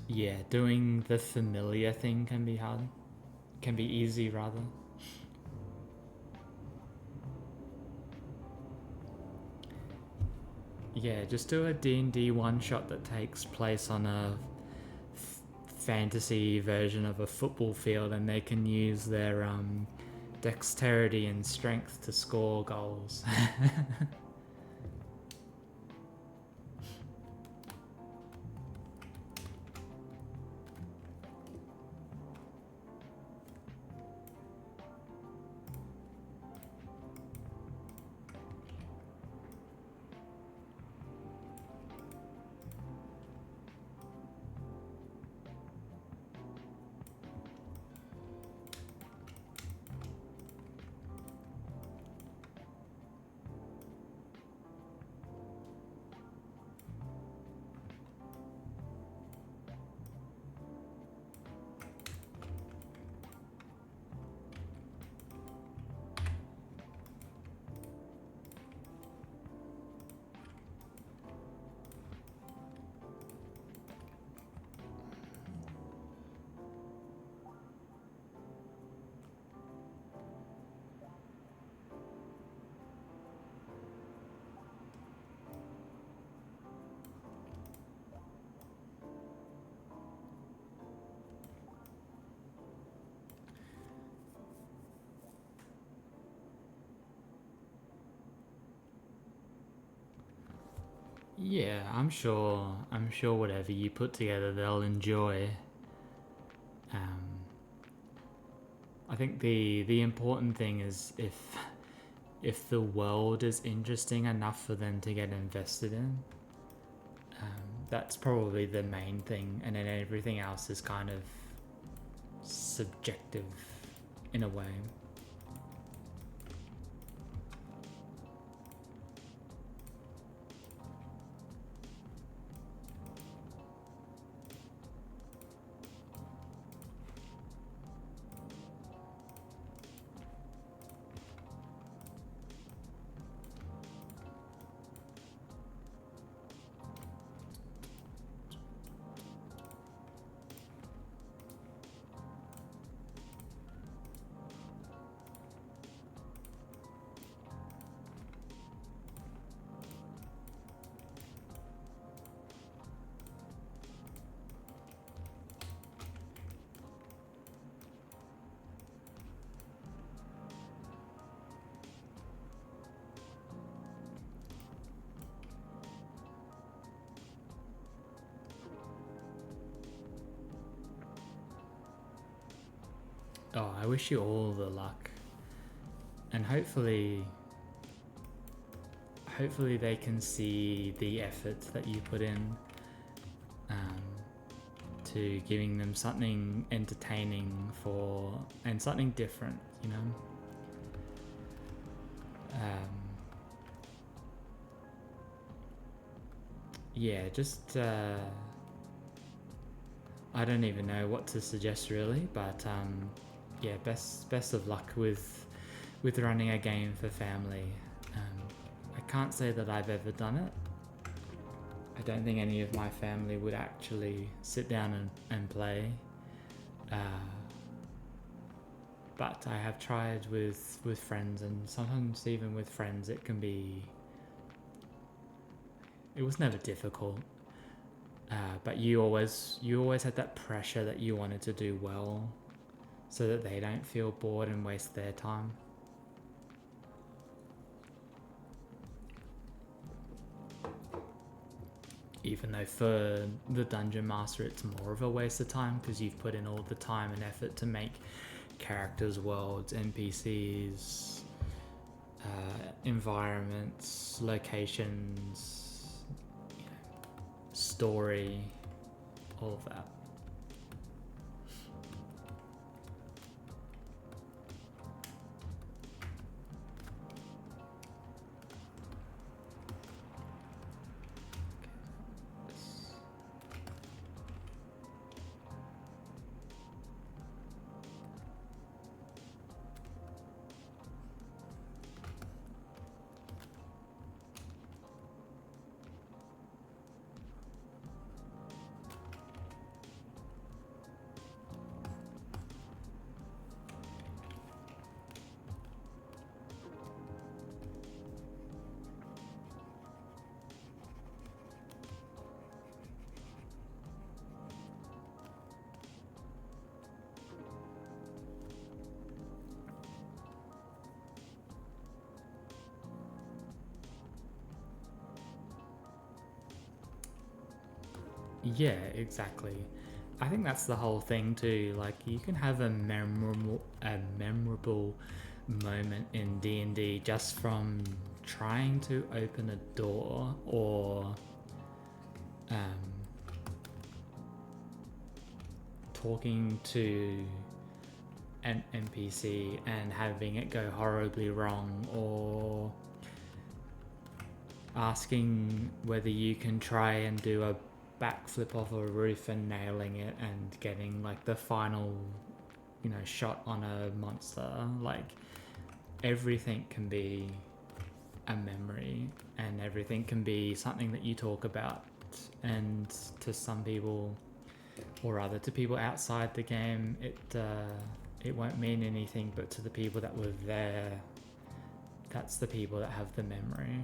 yeah, doing the familiar thing can be hard. Can be easy, rather. Yeah, just do a D&D one-shot that takes place on a fantasy version of a football field, and they can use their dexterity and strength to score goals. Yeah, I'm sure whatever you put together they'll enjoy. I think the important thing is if the world is interesting enough for them to get invested in. That's probably the main thing, and then everything else is kind of subjective in a way. Oh, I wish you all the luck, and hopefully they can see the effort that you put in to giving them something entertaining and something different, you know. Yeah, just I don't even know what to suggest really, but yeah, best of luck with running a game for family. I can't say that I've ever done it. I don't think any of my family would actually sit down and play. But I have tried with friends, and sometimes even with friends it was never difficult. But you always had that pressure that you wanted to do well so that they don't feel bored and waste their time. Even though for the Dungeon Master it's more of a waste of time because you've put in all the time and effort to make characters, worlds, NPCs, environments, locations, you know, story, all of that. Yeah, exactly. I think that's the whole thing too. Like you can have a memorable moment in D&D just from trying to open a door or talking to an NPC and having it go horribly wrong, or asking whether you can try and do a backflip off a roof and nailing it and getting like the final, you know, shot on a monster. Like everything can be a memory and everything can be something that you talk about, and to some people, or rather to people outside the game, it won't mean anything, but to the people that were there, that's the people that have the memory.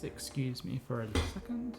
Just excuse me for a second.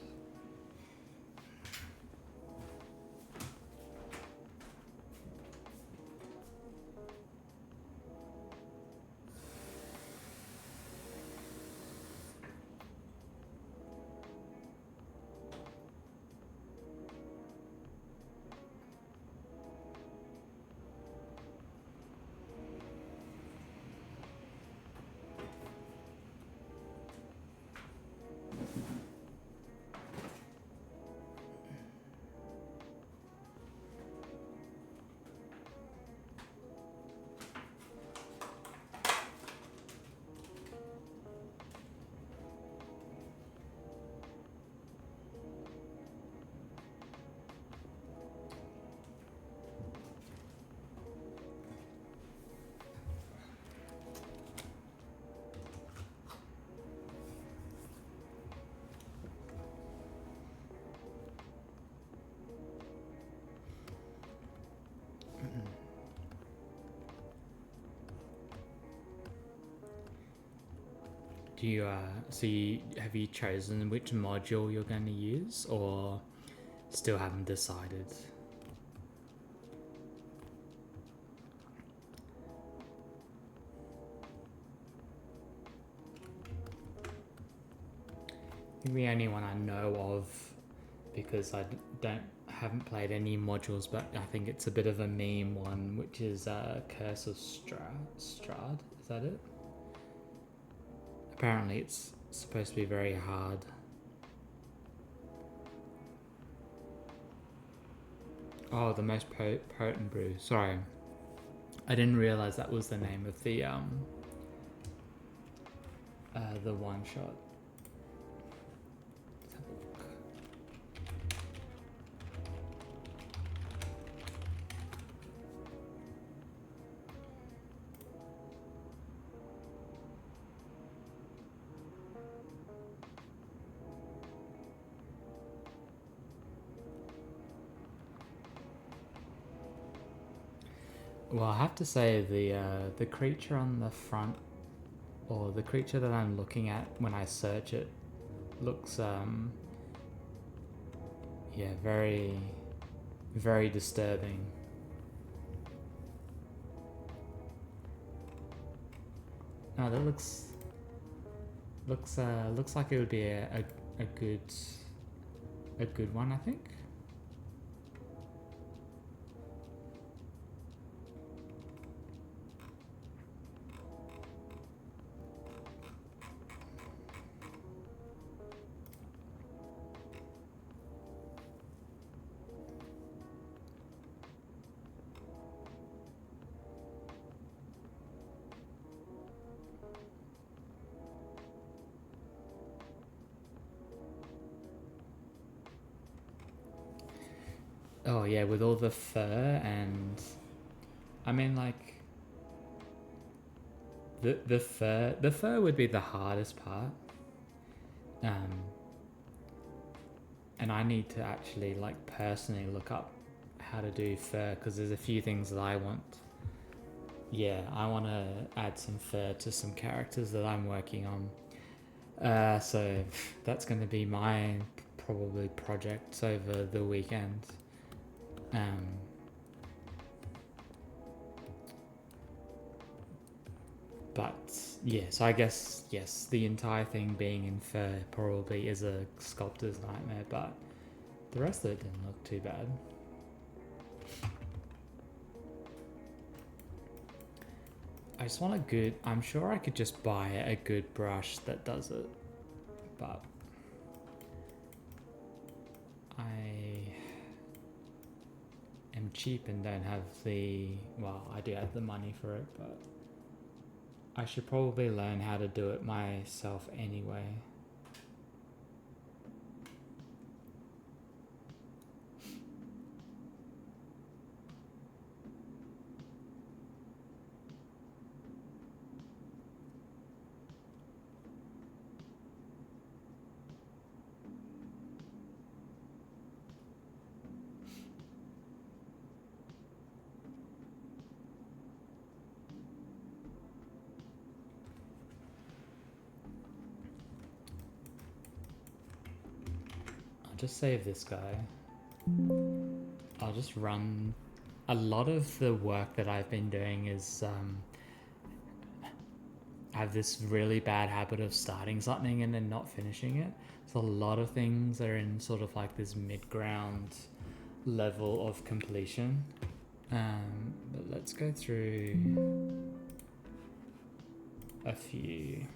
Do you, have you chosen which module you're going to use, or still haven't decided? I think the only one I know of, because I haven't played any modules, but I think it's a bit of a meme one, which is Curse of Strahd. Is that it? Apparently it's supposed to be very hard. Oh, the most potent brew. Sorry, I didn't realize that was the name of the one shot. Let's have a look. Well, I have to say the creature on the front, or the creature that I'm looking at when I search it, looks yeah, very, very disturbing. No, that looks like it would be a good one, I think. Oh yeah, with all the fur, and I mean, like, the fur would be the hardest part. And I need to actually, like, personally look up how to do fur, because there's a few things that I want. Yeah, I want to add some fur to some characters that I'm working on. So that's going to be my probably projects over the weekend. But yeah, so I guess, yes, the entire thing being in fur probably is a sculptor's nightmare, but the rest of it didn't look too bad. I just want a good, I'm sure I could just buy a good brush that does it, but I am cheap and don't have well, I do have the money for it, but I should probably learn how to do it myself anyway. just save this guy. I'll just run. A lot of the work that I've been doing is I have this really bad habit of starting something and then not finishing it. So a lot of things are in sort of like this mid-ground level of completion. But let's go through a few.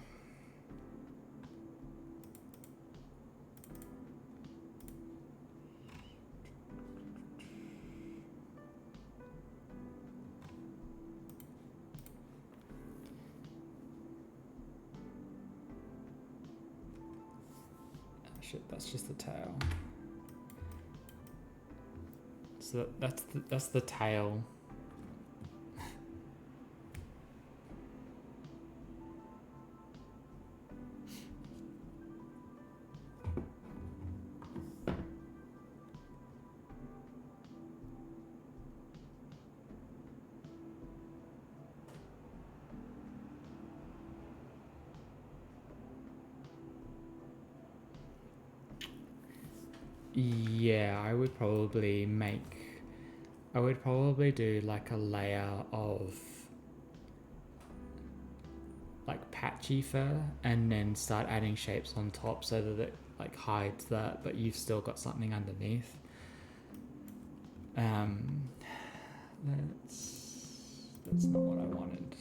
Shit, that's just the tail. So that's the tail. Yeah, I would probably do like a layer of like patchy fur and then start adding shapes on top so that it like hides that, but you've still got something underneath. That's not what I wanted.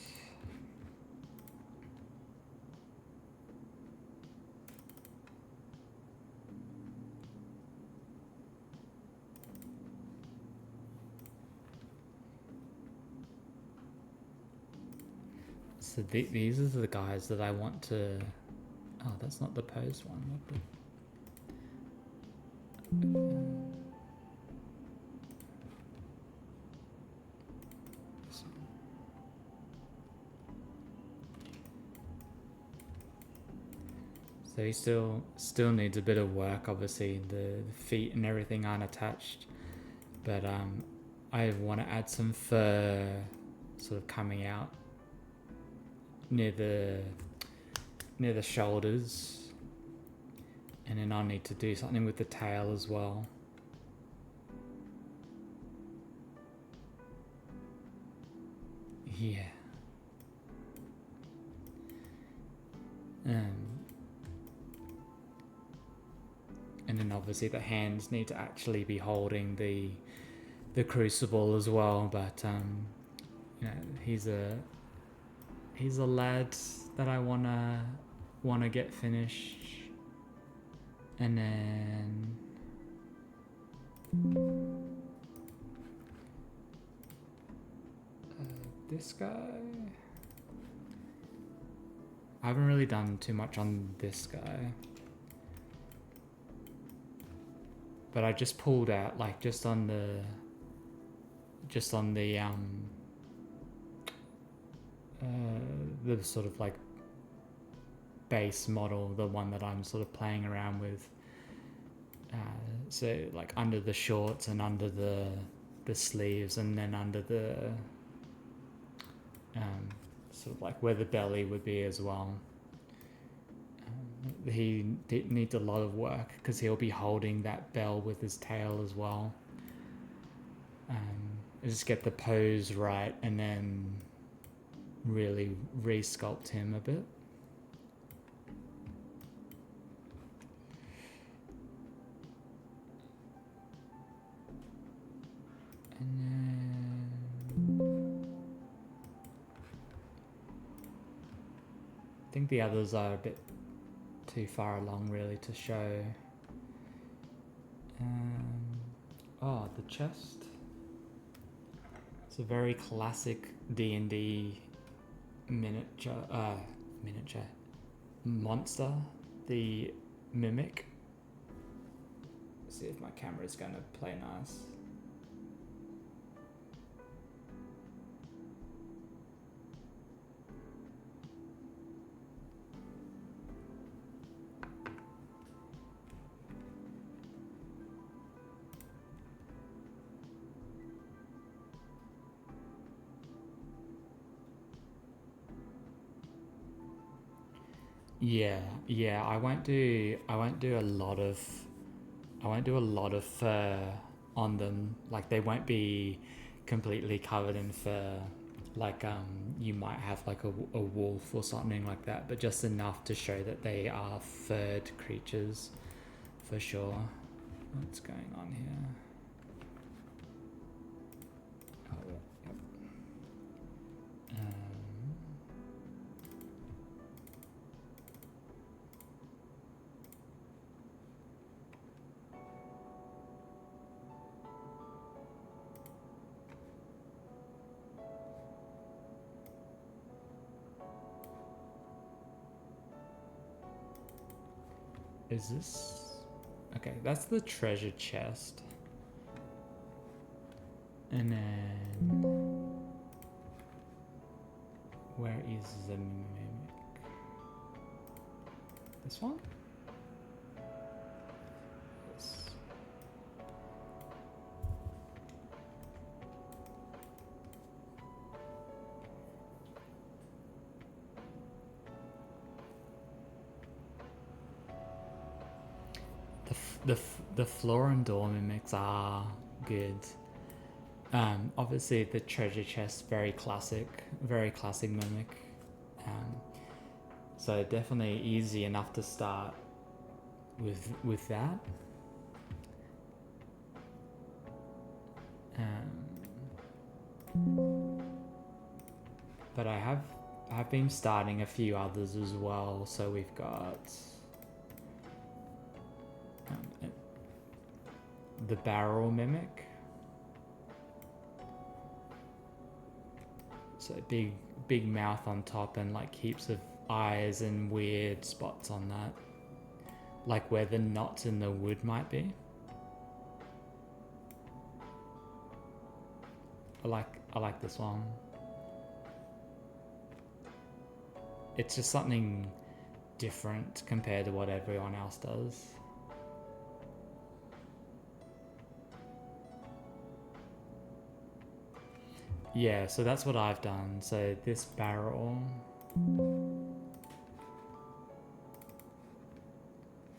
So these are the guys that I want to... Oh, that's not the posed one. So he still needs a bit of work. Obviously, the feet and everything aren't attached, but I want to add some fur, sort of coming out near the shoulders, and then I'll need to do something with the tail as well. Yeah. And then obviously the hands need to actually be holding the crucible as well, but you know, he's a lad that I wanna get finished. And then this guy, I haven't really done too much on this guy, but I just pulled out like just on the sort of like base model, the one that I'm sort of playing around with. So like under the shorts and under the sleeves, and then under the sort of like where the belly would be as well. He needs a lot of work because he'll be holding that bell with his tail as well. Just get the pose right and then really re-sculpt him a bit. And then I think the others are a bit too far along really to show. Oh, the chest. It's a very classic D&D miniature monster, the mimic. Let's see if my camera's gonna play nice. Yeah, I won't do a lot of I won't do a lot of fur on them. Like they won't be completely covered in fur. Like you might have like a wolf or something like that, but just enough to show that they are furred creatures for sure. What's going on here? Oh, yep. Is this... Okay, that's the treasure chest. And then... Where is the mimic? This one? Yes. The floor and door mimics are good. Obviously the treasure chest, very classic mimic. So definitely easy enough to start with that. But I have been starting a few others as well. So we've got the barrel mimic. So big mouth on top and like heaps of eyes and weird spots on that. Like where the knots in the wood might be. I like this one. It's just something different compared to what everyone else does. Yeah, so that's what I've done. So this barrel...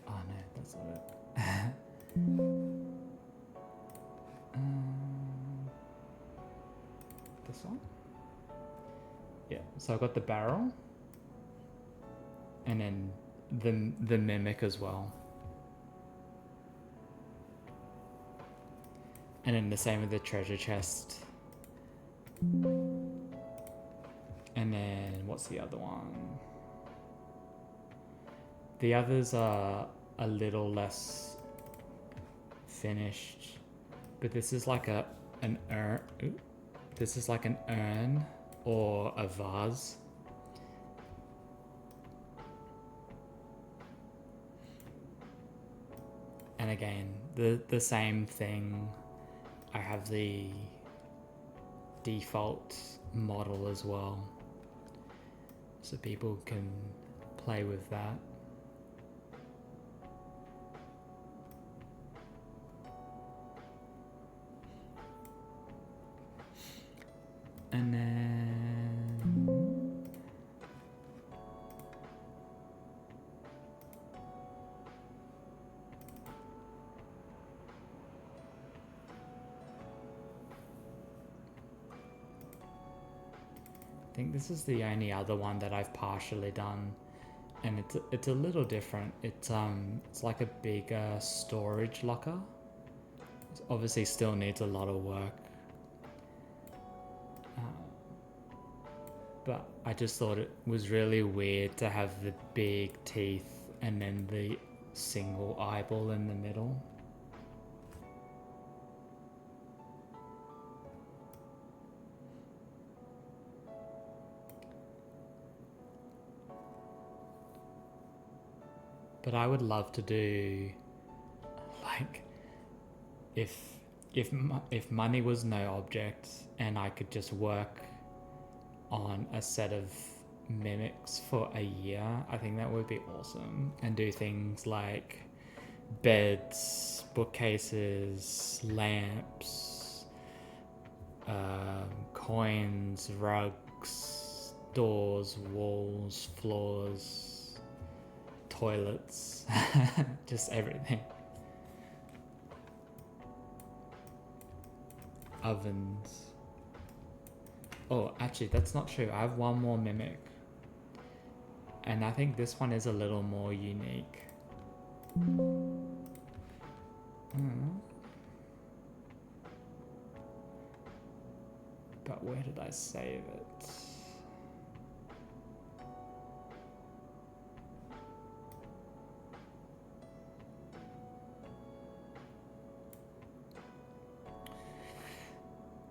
Oh no, that's not it. This one? Yeah, so I've got the barrel. And then the mimic as well. And then the same with the treasure chest. And then what's the other one? The others are a little less finished, but this is like an urn. This is like an urn or a vase. And again, the same thing. I have the default model as well, so people can play with that. And then I think this is the only other one that I've partially done, and it's a little different. It's like a bigger storage locker. It obviously still needs a lot of work. But I just thought it was really weird to have the big teeth and then the single eyeball in the middle. But I would love to do, like, if money was no object and I could just work on a set of mimics for a year, I think that would be awesome. And do things like beds, bookcases, lamps, coins, rugs, doors, walls, floors, toilets, just everything. ovens. Oh, actually, that's not true. I have one more mimic. And I think this one is a little more unique. But where did I save it?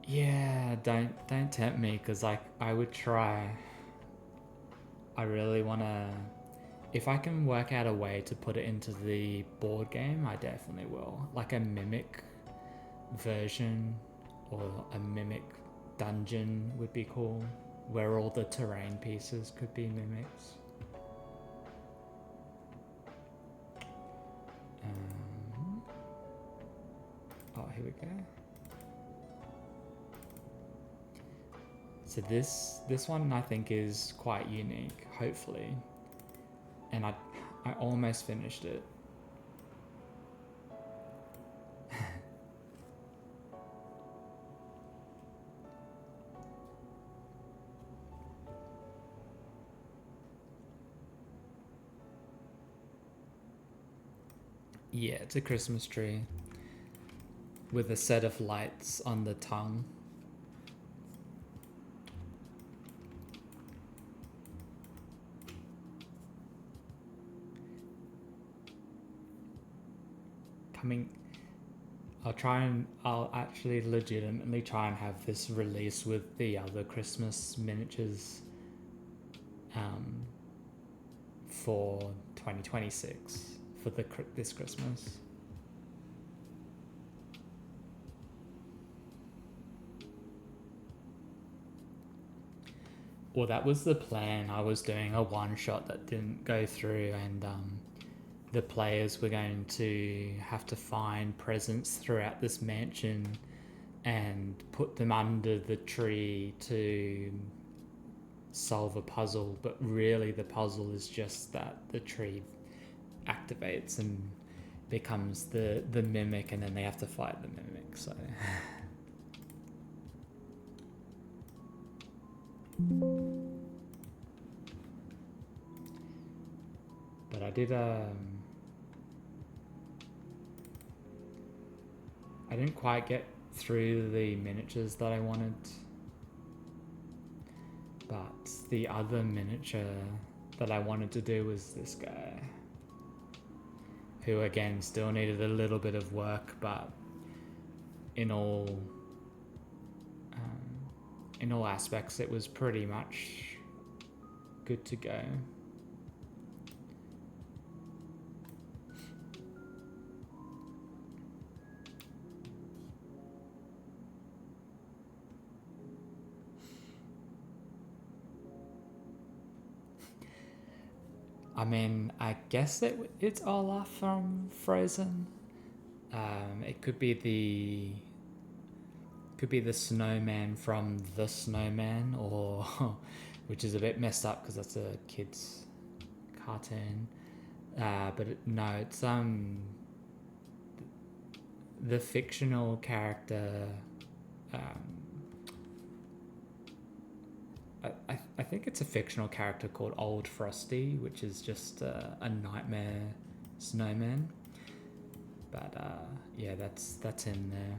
Yeah, don't tempt me, because I would try. I really want to... If I can work out a way to put it into the board game, I definitely will. Like a mimic version or a mimic dungeon would be cool, where all the terrain pieces could be mimics. Oh, here we go. So this one I think is quite unique, hopefully. And I almost finished it. Yeah, it's a Christmas tree with a set of lights on the tongue. I'll actually legitimately try and have this release with the other Christmas miniatures for 2026 for this Christmas. Well, that was the plan. I was doing a one shot that didn't go through, and the players were going to have to find presents throughout this mansion and put them under the tree to solve a puzzle. But really the puzzle is just that the tree activates and becomes the mimic, and then they have to fight the mimic. So but I didn't quite get through the miniatures that I wanted, but the other miniature that I wanted to do was this guy, who again still needed a little bit of work, but in all aspects it was pretty much good to go. I mean, I guess it's Olaf from Frozen. It could be the snowman from The Snowman, or which is a bit messed up because that's a kid's cartoon. But no, it's the fictional character. I think it's a fictional character called Old Frosty, which is just a nightmare snowman. But yeah, that's in there.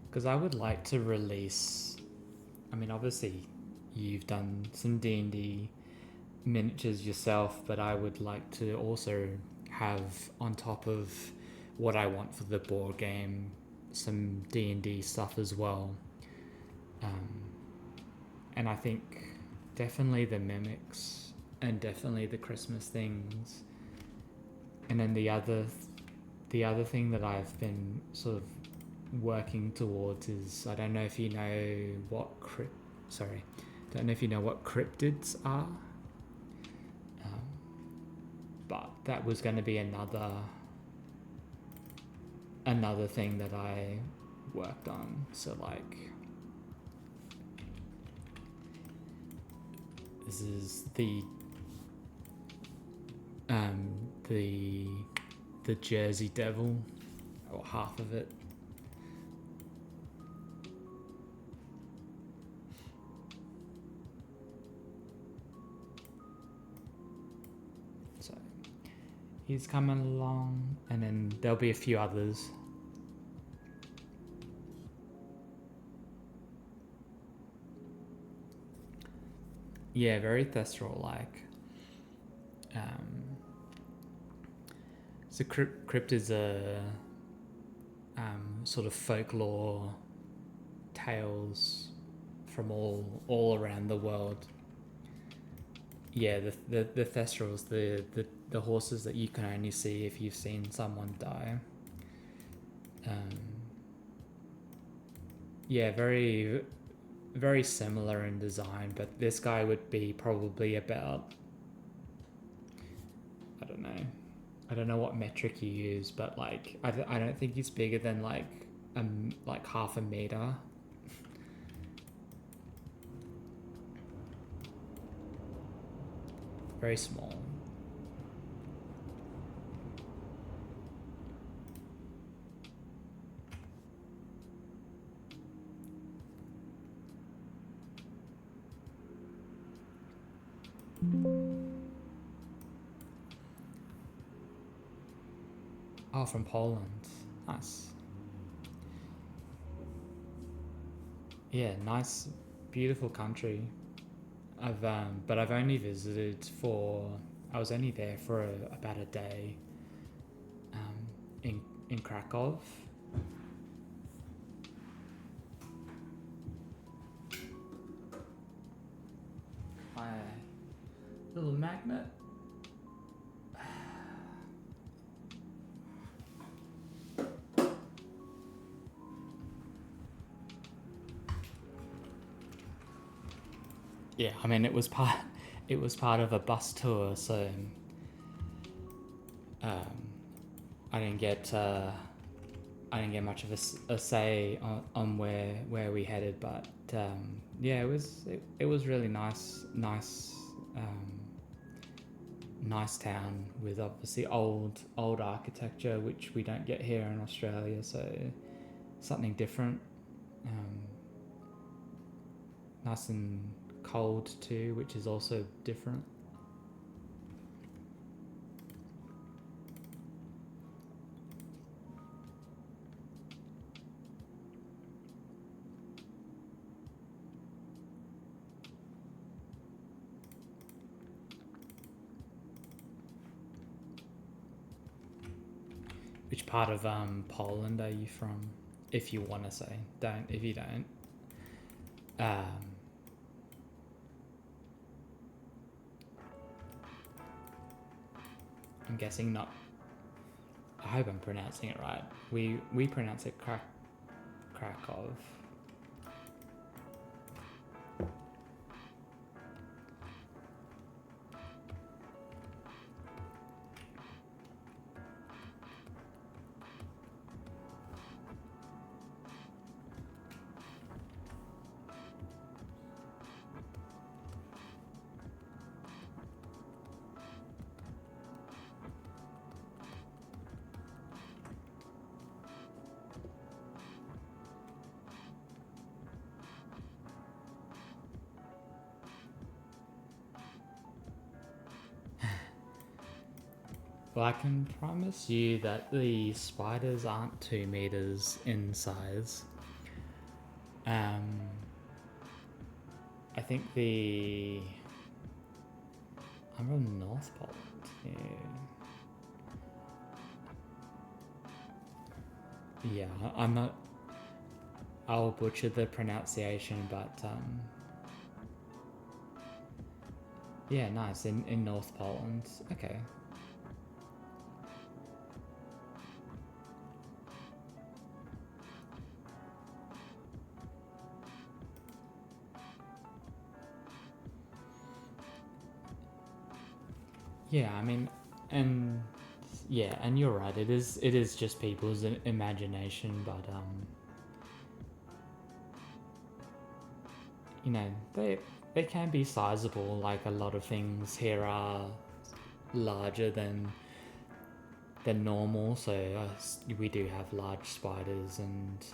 Because I would like to release... I mean, obviously you've done some D&D miniatures yourself, but I would like to also have, on top of what I want for the board game, some D&D stuff as well. And I think definitely the mimics and definitely the Christmas things. And then the other thing that I've been sort of working towards is, I don't know if you know what cryptids are. But that was going to be another thing that I worked on. So like, this is the Jersey Devil, or half of it. So he's coming along, and then there'll be a few others. Yeah, very Thestral-like. So Crypt is a sort of folklore tales from all around the world. Yeah, the Thestrals, the horses that you can only see if you've seen someone die. Yeah, very very similar in design, but this guy would be probably about, I don't know what metric you use, but like I don't think he's bigger than like half a meter. Very small. Oh, from Poland. Nice. Yeah, nice, beautiful country. But I've only visited for. I was only there for about a day. In Krakow. My little magnet. Yeah, I mean it was part of a bus tour, so I didn't get much of a say on where we headed, but yeah, it was really nice town with obviously old architecture, which we don't get here in Australia, so something different. Nice and cold too, which is also different. Which part of Poland are you from? If you want to say, don't. If you don't, I'm guessing not. I hope I'm pronouncing it right. We pronounce it Krakow. Well, I can promise you that the spiders aren't 2 meters in size. I think I'm from North Poland. Yeah, I'm not. I'll butcher the pronunciation, but yeah, nice in North Poland. Okay. Yeah, I mean, and yeah, and you're right. It is just people's imagination, but you know, they can be sizable. Like a lot of things here are larger than normal. So we do have large spiders, and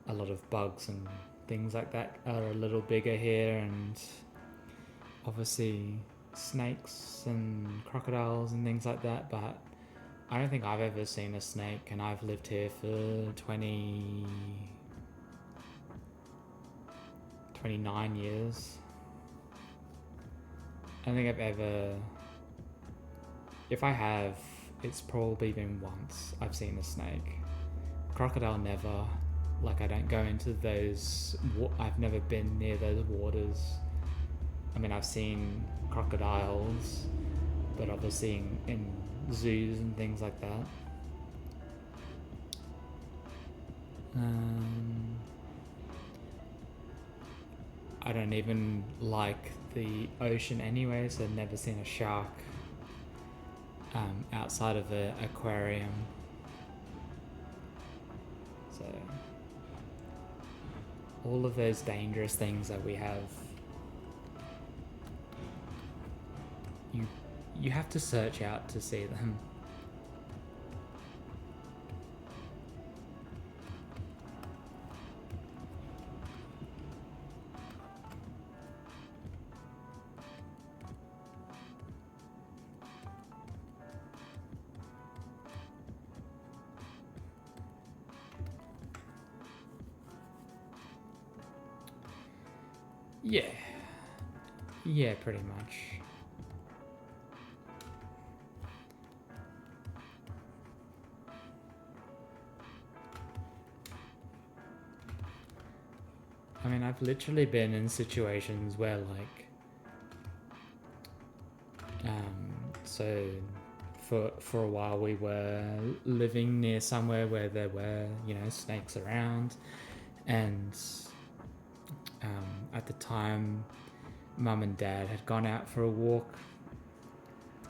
a lot of bugs and things like that are a little bigger here, and obviously snakes and crocodiles and things like that. But I don't think I've ever seen a snake, and I've lived here for 29 years. I don't think I've ever, if I have, it's probably been once I've seen a snake. Crocodile never. Like, I don't go into those, I've never been near those waters. I mean, I've seen crocodiles, but obviously in zoos and things like that. I don't even like the ocean anyway, so I've never seen a shark outside of an aquarium. So all of those dangerous things that we have, you have to search out to see them. Yeah, pretty much. I mean, I've literally been in situations where, like, so for a while we were living near somewhere where there were, snakes around, and at the time, Mum and Dad had gone out for a walk.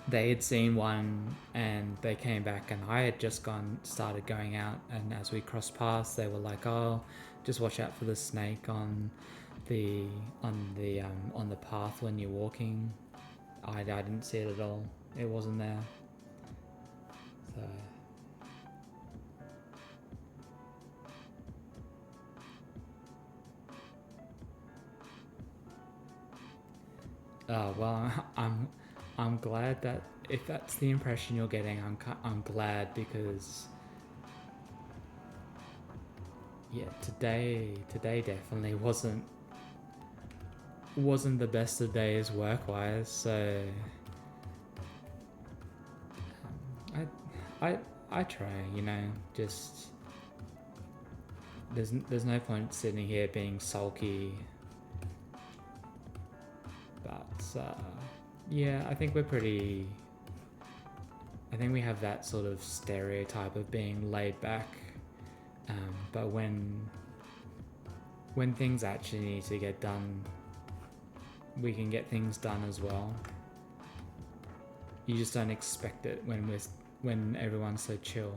They had seen one, and they came back, and I had just started going out, and as we crossed paths, they were like, "Oh, just watch out for the snake on the path when you're walking." I didn't see it at all. It wasn't there. So well, I'm glad that if that's the impression you're getting, I'm glad, because today definitely wasn't the best of days work-wise. So I try, just there's no point sitting here being sulky. But I think we have that sort of stereotype of being laid back, but when things actually need to get done, we can get things done as well. You just don't expect it when everyone's so chill.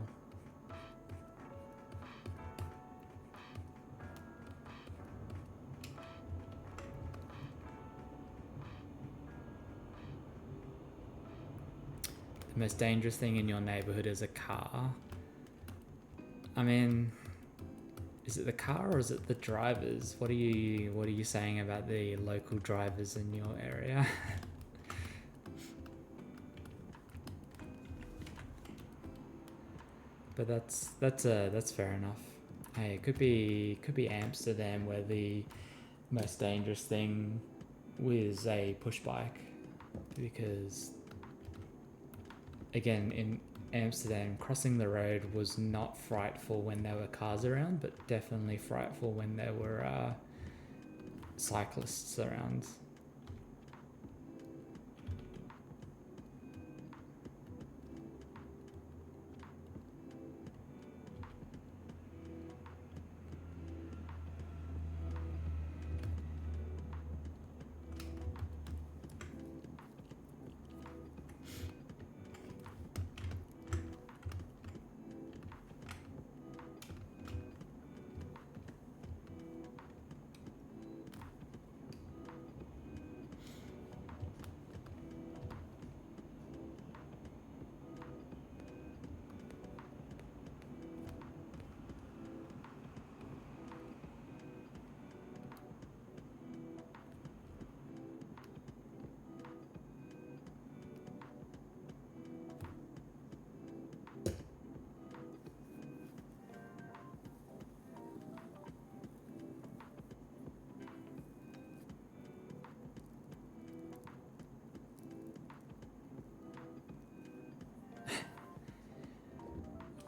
The most dangerous thing in your neighborhood is a car. I mean, is it the car or is it the drivers? What are you saying about the local drivers in your area? But that's fair enough. Hey, it could be Amsterdam, where the most dangerous thing was a push bike, because again, in Amsterdam, crossing the road was not frightful when there were cars around, but definitely frightful when there were cyclists around.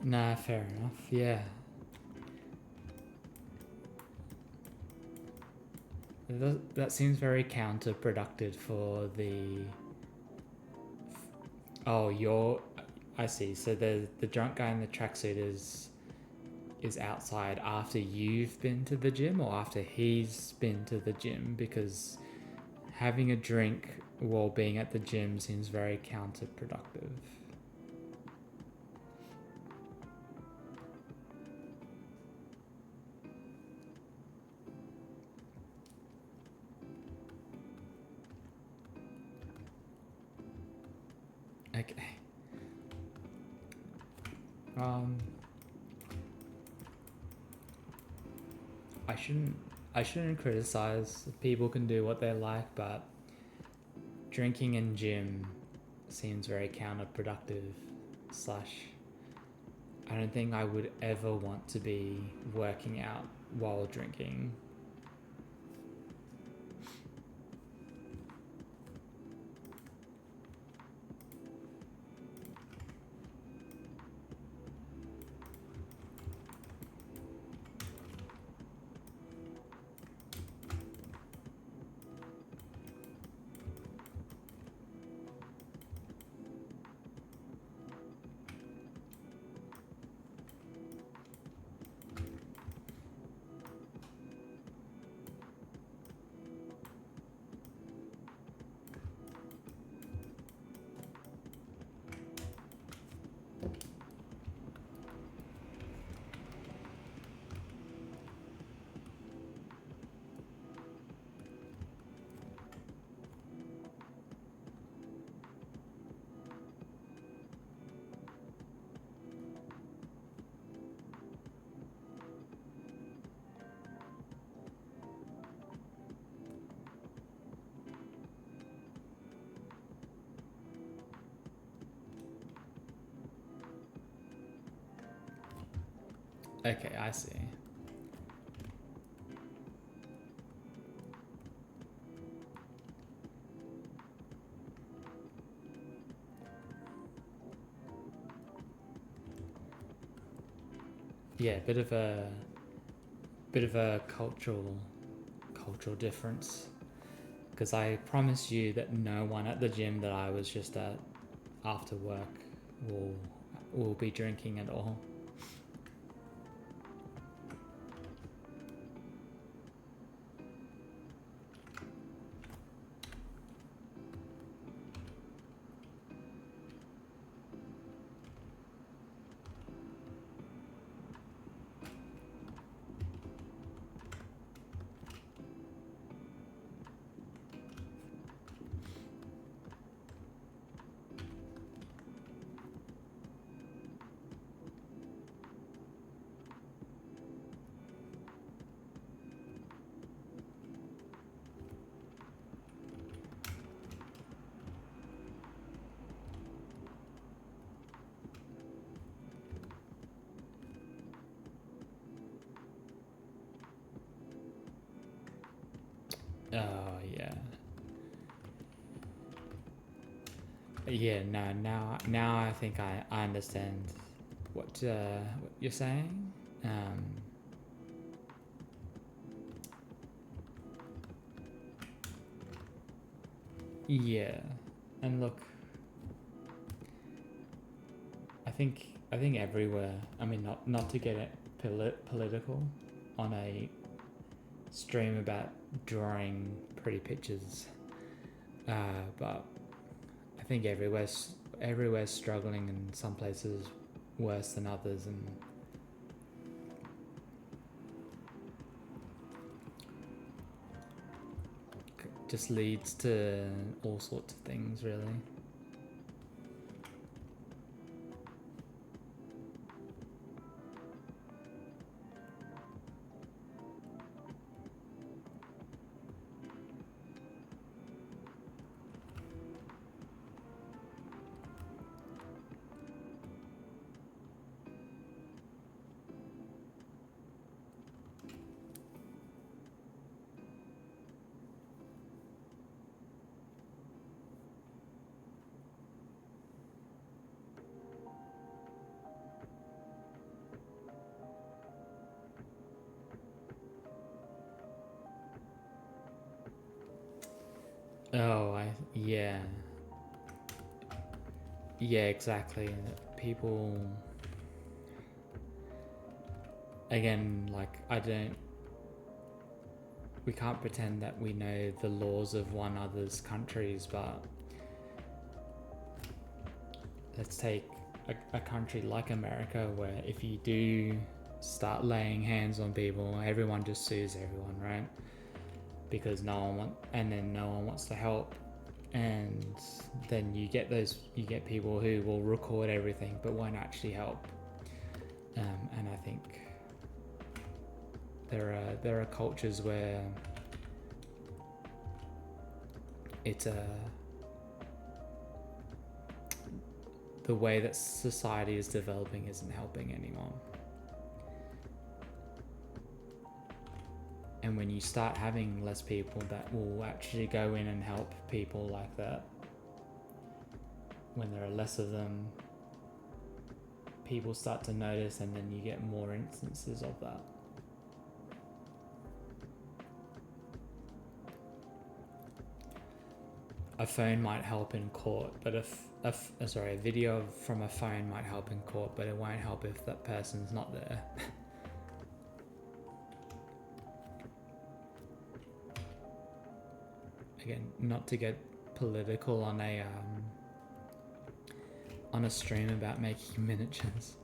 Nah, fair enough. Yeah. That seems very counterproductive for the. Oh, I see. So the drunk guy in the tracksuit is outside after you've been to the gym or after he's been to the gym, because having a drink while being at the gym seems very counterproductive. Okay. I shouldn't I shouldn't criticize. People can do what they like, but drinking in gym seems very counterproductive. Slash, I don't think I would ever want to be working out while drinking. Okay, I see. Yeah, bit of a cultural difference. Because I promise you that no one at the gym that I was just at after work will be drinking at all. Oh yeah. Yeah, no, now I think I understand what you're saying. Yeah, and look, I think everywhere. I mean, not to get it political on a stream about drawing pretty pictures, but I think everywhere's struggling, and some places worse than others, and just leads to all sorts of things, really. Oh, yeah. Yeah, exactly. People, again, like, we can't pretend that we know the laws of one other's countries, but let's take a country like America, where if you do start laying hands on people, everyone just sues everyone, right? Because no one wants to help, and then you get people who will record everything but won't actually help. And I think there are cultures where it's the way that society is developing isn't helping anyone. And when you start having less people that will actually go in and help people like that, when there are less of them, people start to notice, and then you get more instances of that. A phone might help in court, but a video from a phone might help in court, but it won't help if that person's not there. Again, not to get political on a stream about making miniatures.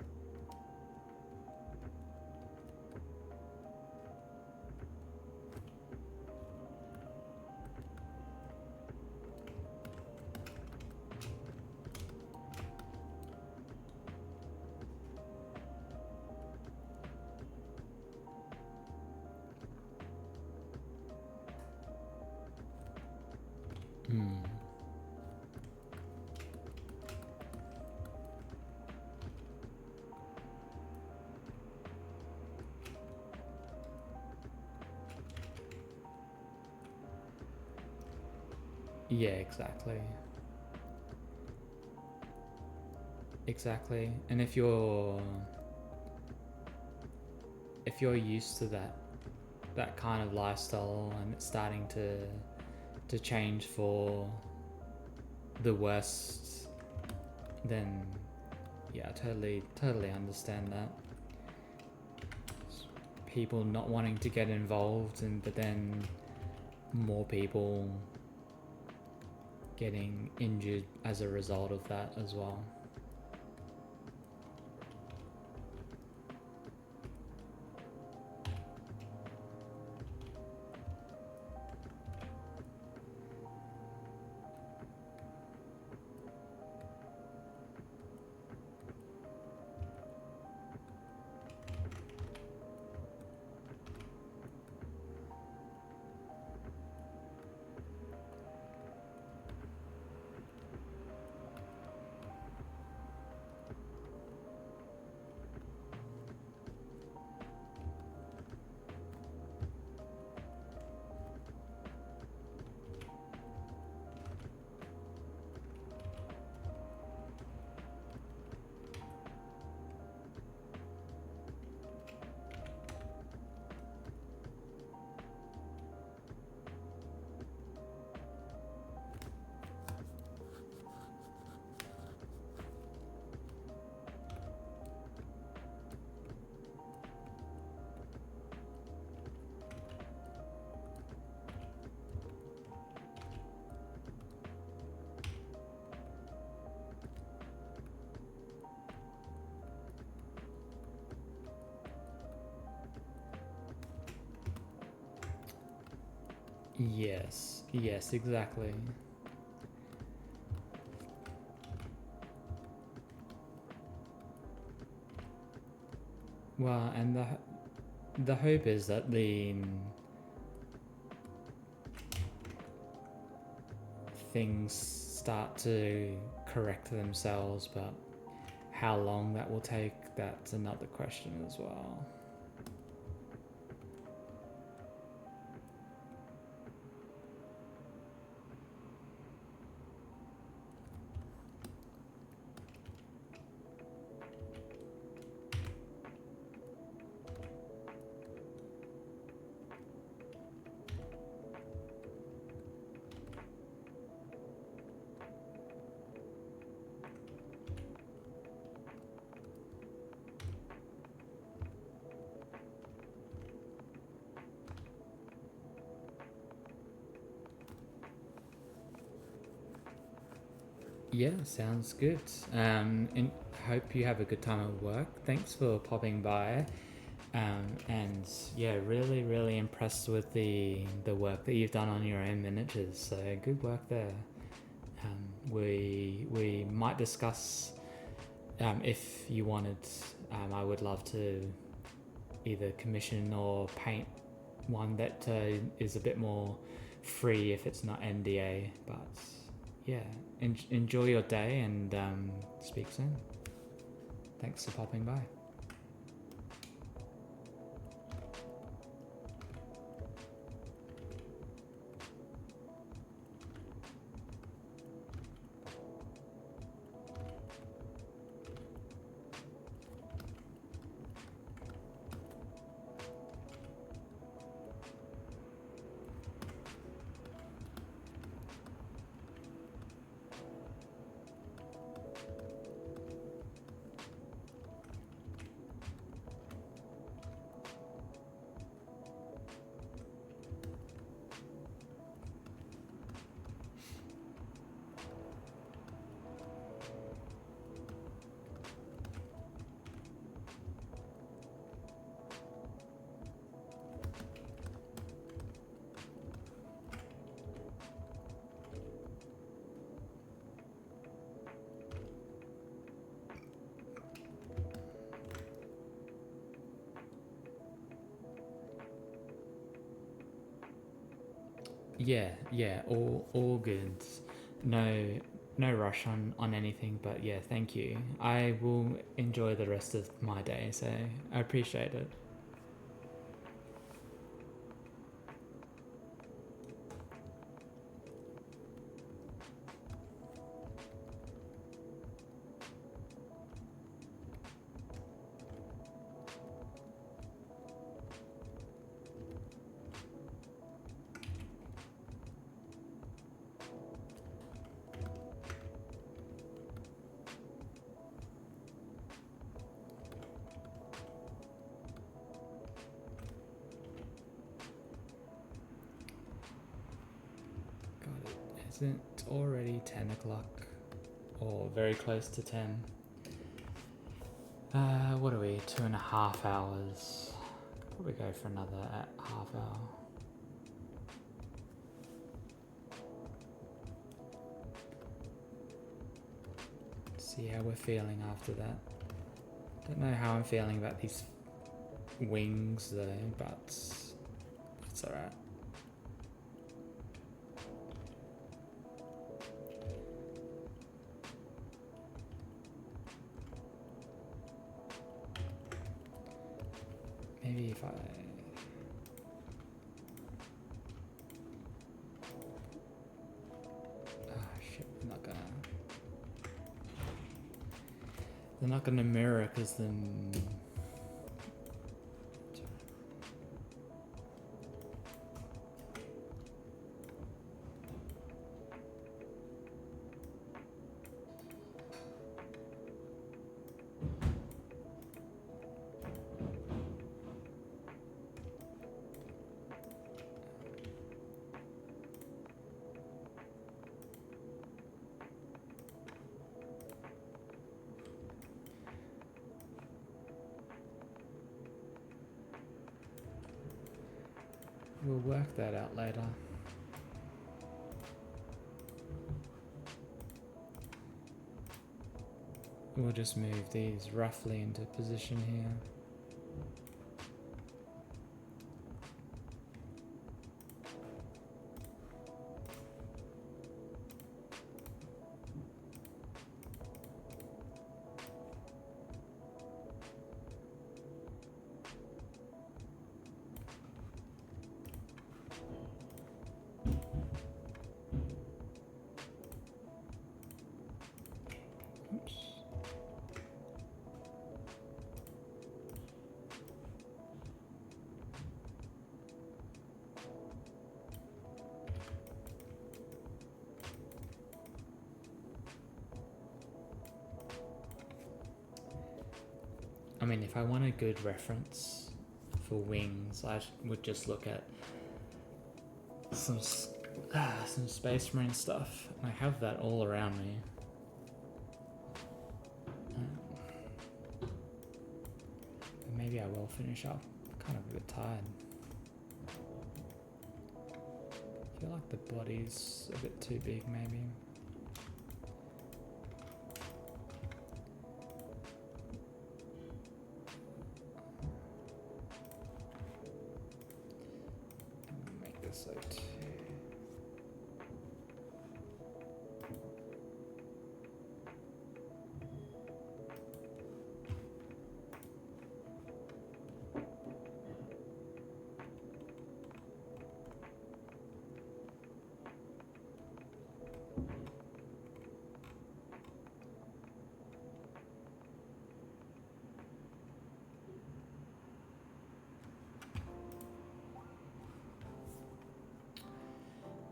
Yeah, exactly. And if you're used to that kind of lifestyle, and it's starting to change for the worst, then yeah, totally understand that. People not wanting to get involved, but then more people getting injured as a result of that as well. Yes, exactly. Well, and the hope is that the things start to correct themselves, but how long that will take, that's another question as well. Yeah, sounds good. And hope you have a good time at work. Thanks for popping by. And yeah, really impressed with the work that you've done on your own miniatures. So good work there. We might discuss if you wanted. I would love to either commission or paint one that is a bit more free if it's not NDA. But yeah, enjoy your day and speak soon. Thanks for popping by. Yeah, all good. No rush on anything, but yeah, thank you. I will enjoy the rest of my day, so I appreciate it. God, isn't it already 10 o'clock? Or very close to 10. What are we? 2.5 hours. Could probably go for another half hour. See how we're feeling after that. Don't know how I'm feeling about these wings though, but that's alright. Maybe if I... Oh shit, they're not gonna mirror because then... We'll work that out later. We'll just move these roughly into position here. Oops. I mean, if I want a good reference for wings, I would just look at some Space Marine stuff. I have that all around me. I will finish up. Kind of a bit tired. I feel like the body's a bit too big maybe. Make this out.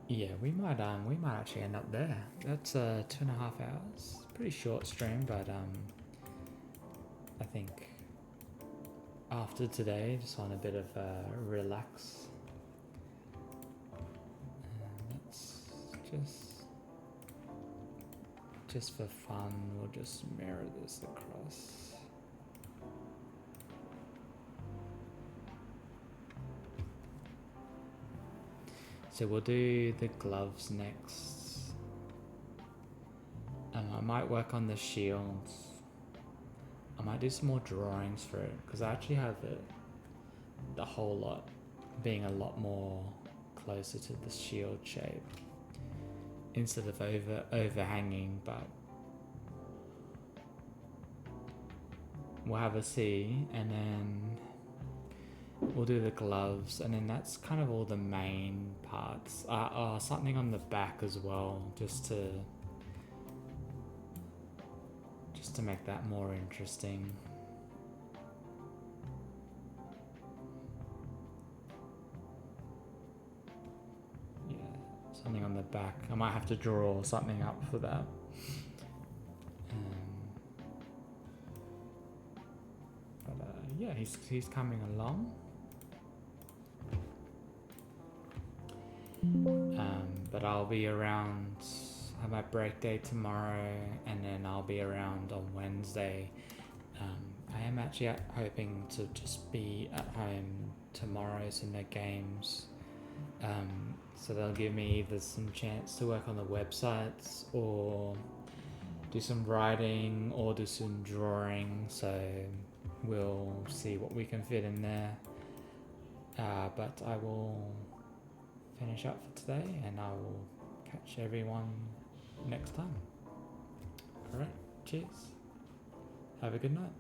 Yeah, we might actually end up there. That's 2.5 hours. Pretty short stream, but I think after today, just on a bit of relax. And that's just for fun. We'll just mirror this across. So we'll do the gloves next. I might work on the shields. I might do some more drawings for it because I actually have the whole lot being a lot more closer to the shield shape instead of overhanging, but we'll have a see, and then we'll do the gloves, and then that's kind of all the main parts. Something on the back as well, just to make that more interesting. Yeah, something on the back. I might have to draw something up for that. Yeah, he's coming along. But I'll be around. I have my break day tomorrow, and then I'll be around on Wednesday. I am actually hoping to just be at home tomorrow, so no games. So they'll give me either some chance to work on the websites, or do some writing, or do some drawing. So we'll see what we can fit in there. But I will finish up for today, and I will catch everyone next time. Alright, cheers. Have a good night.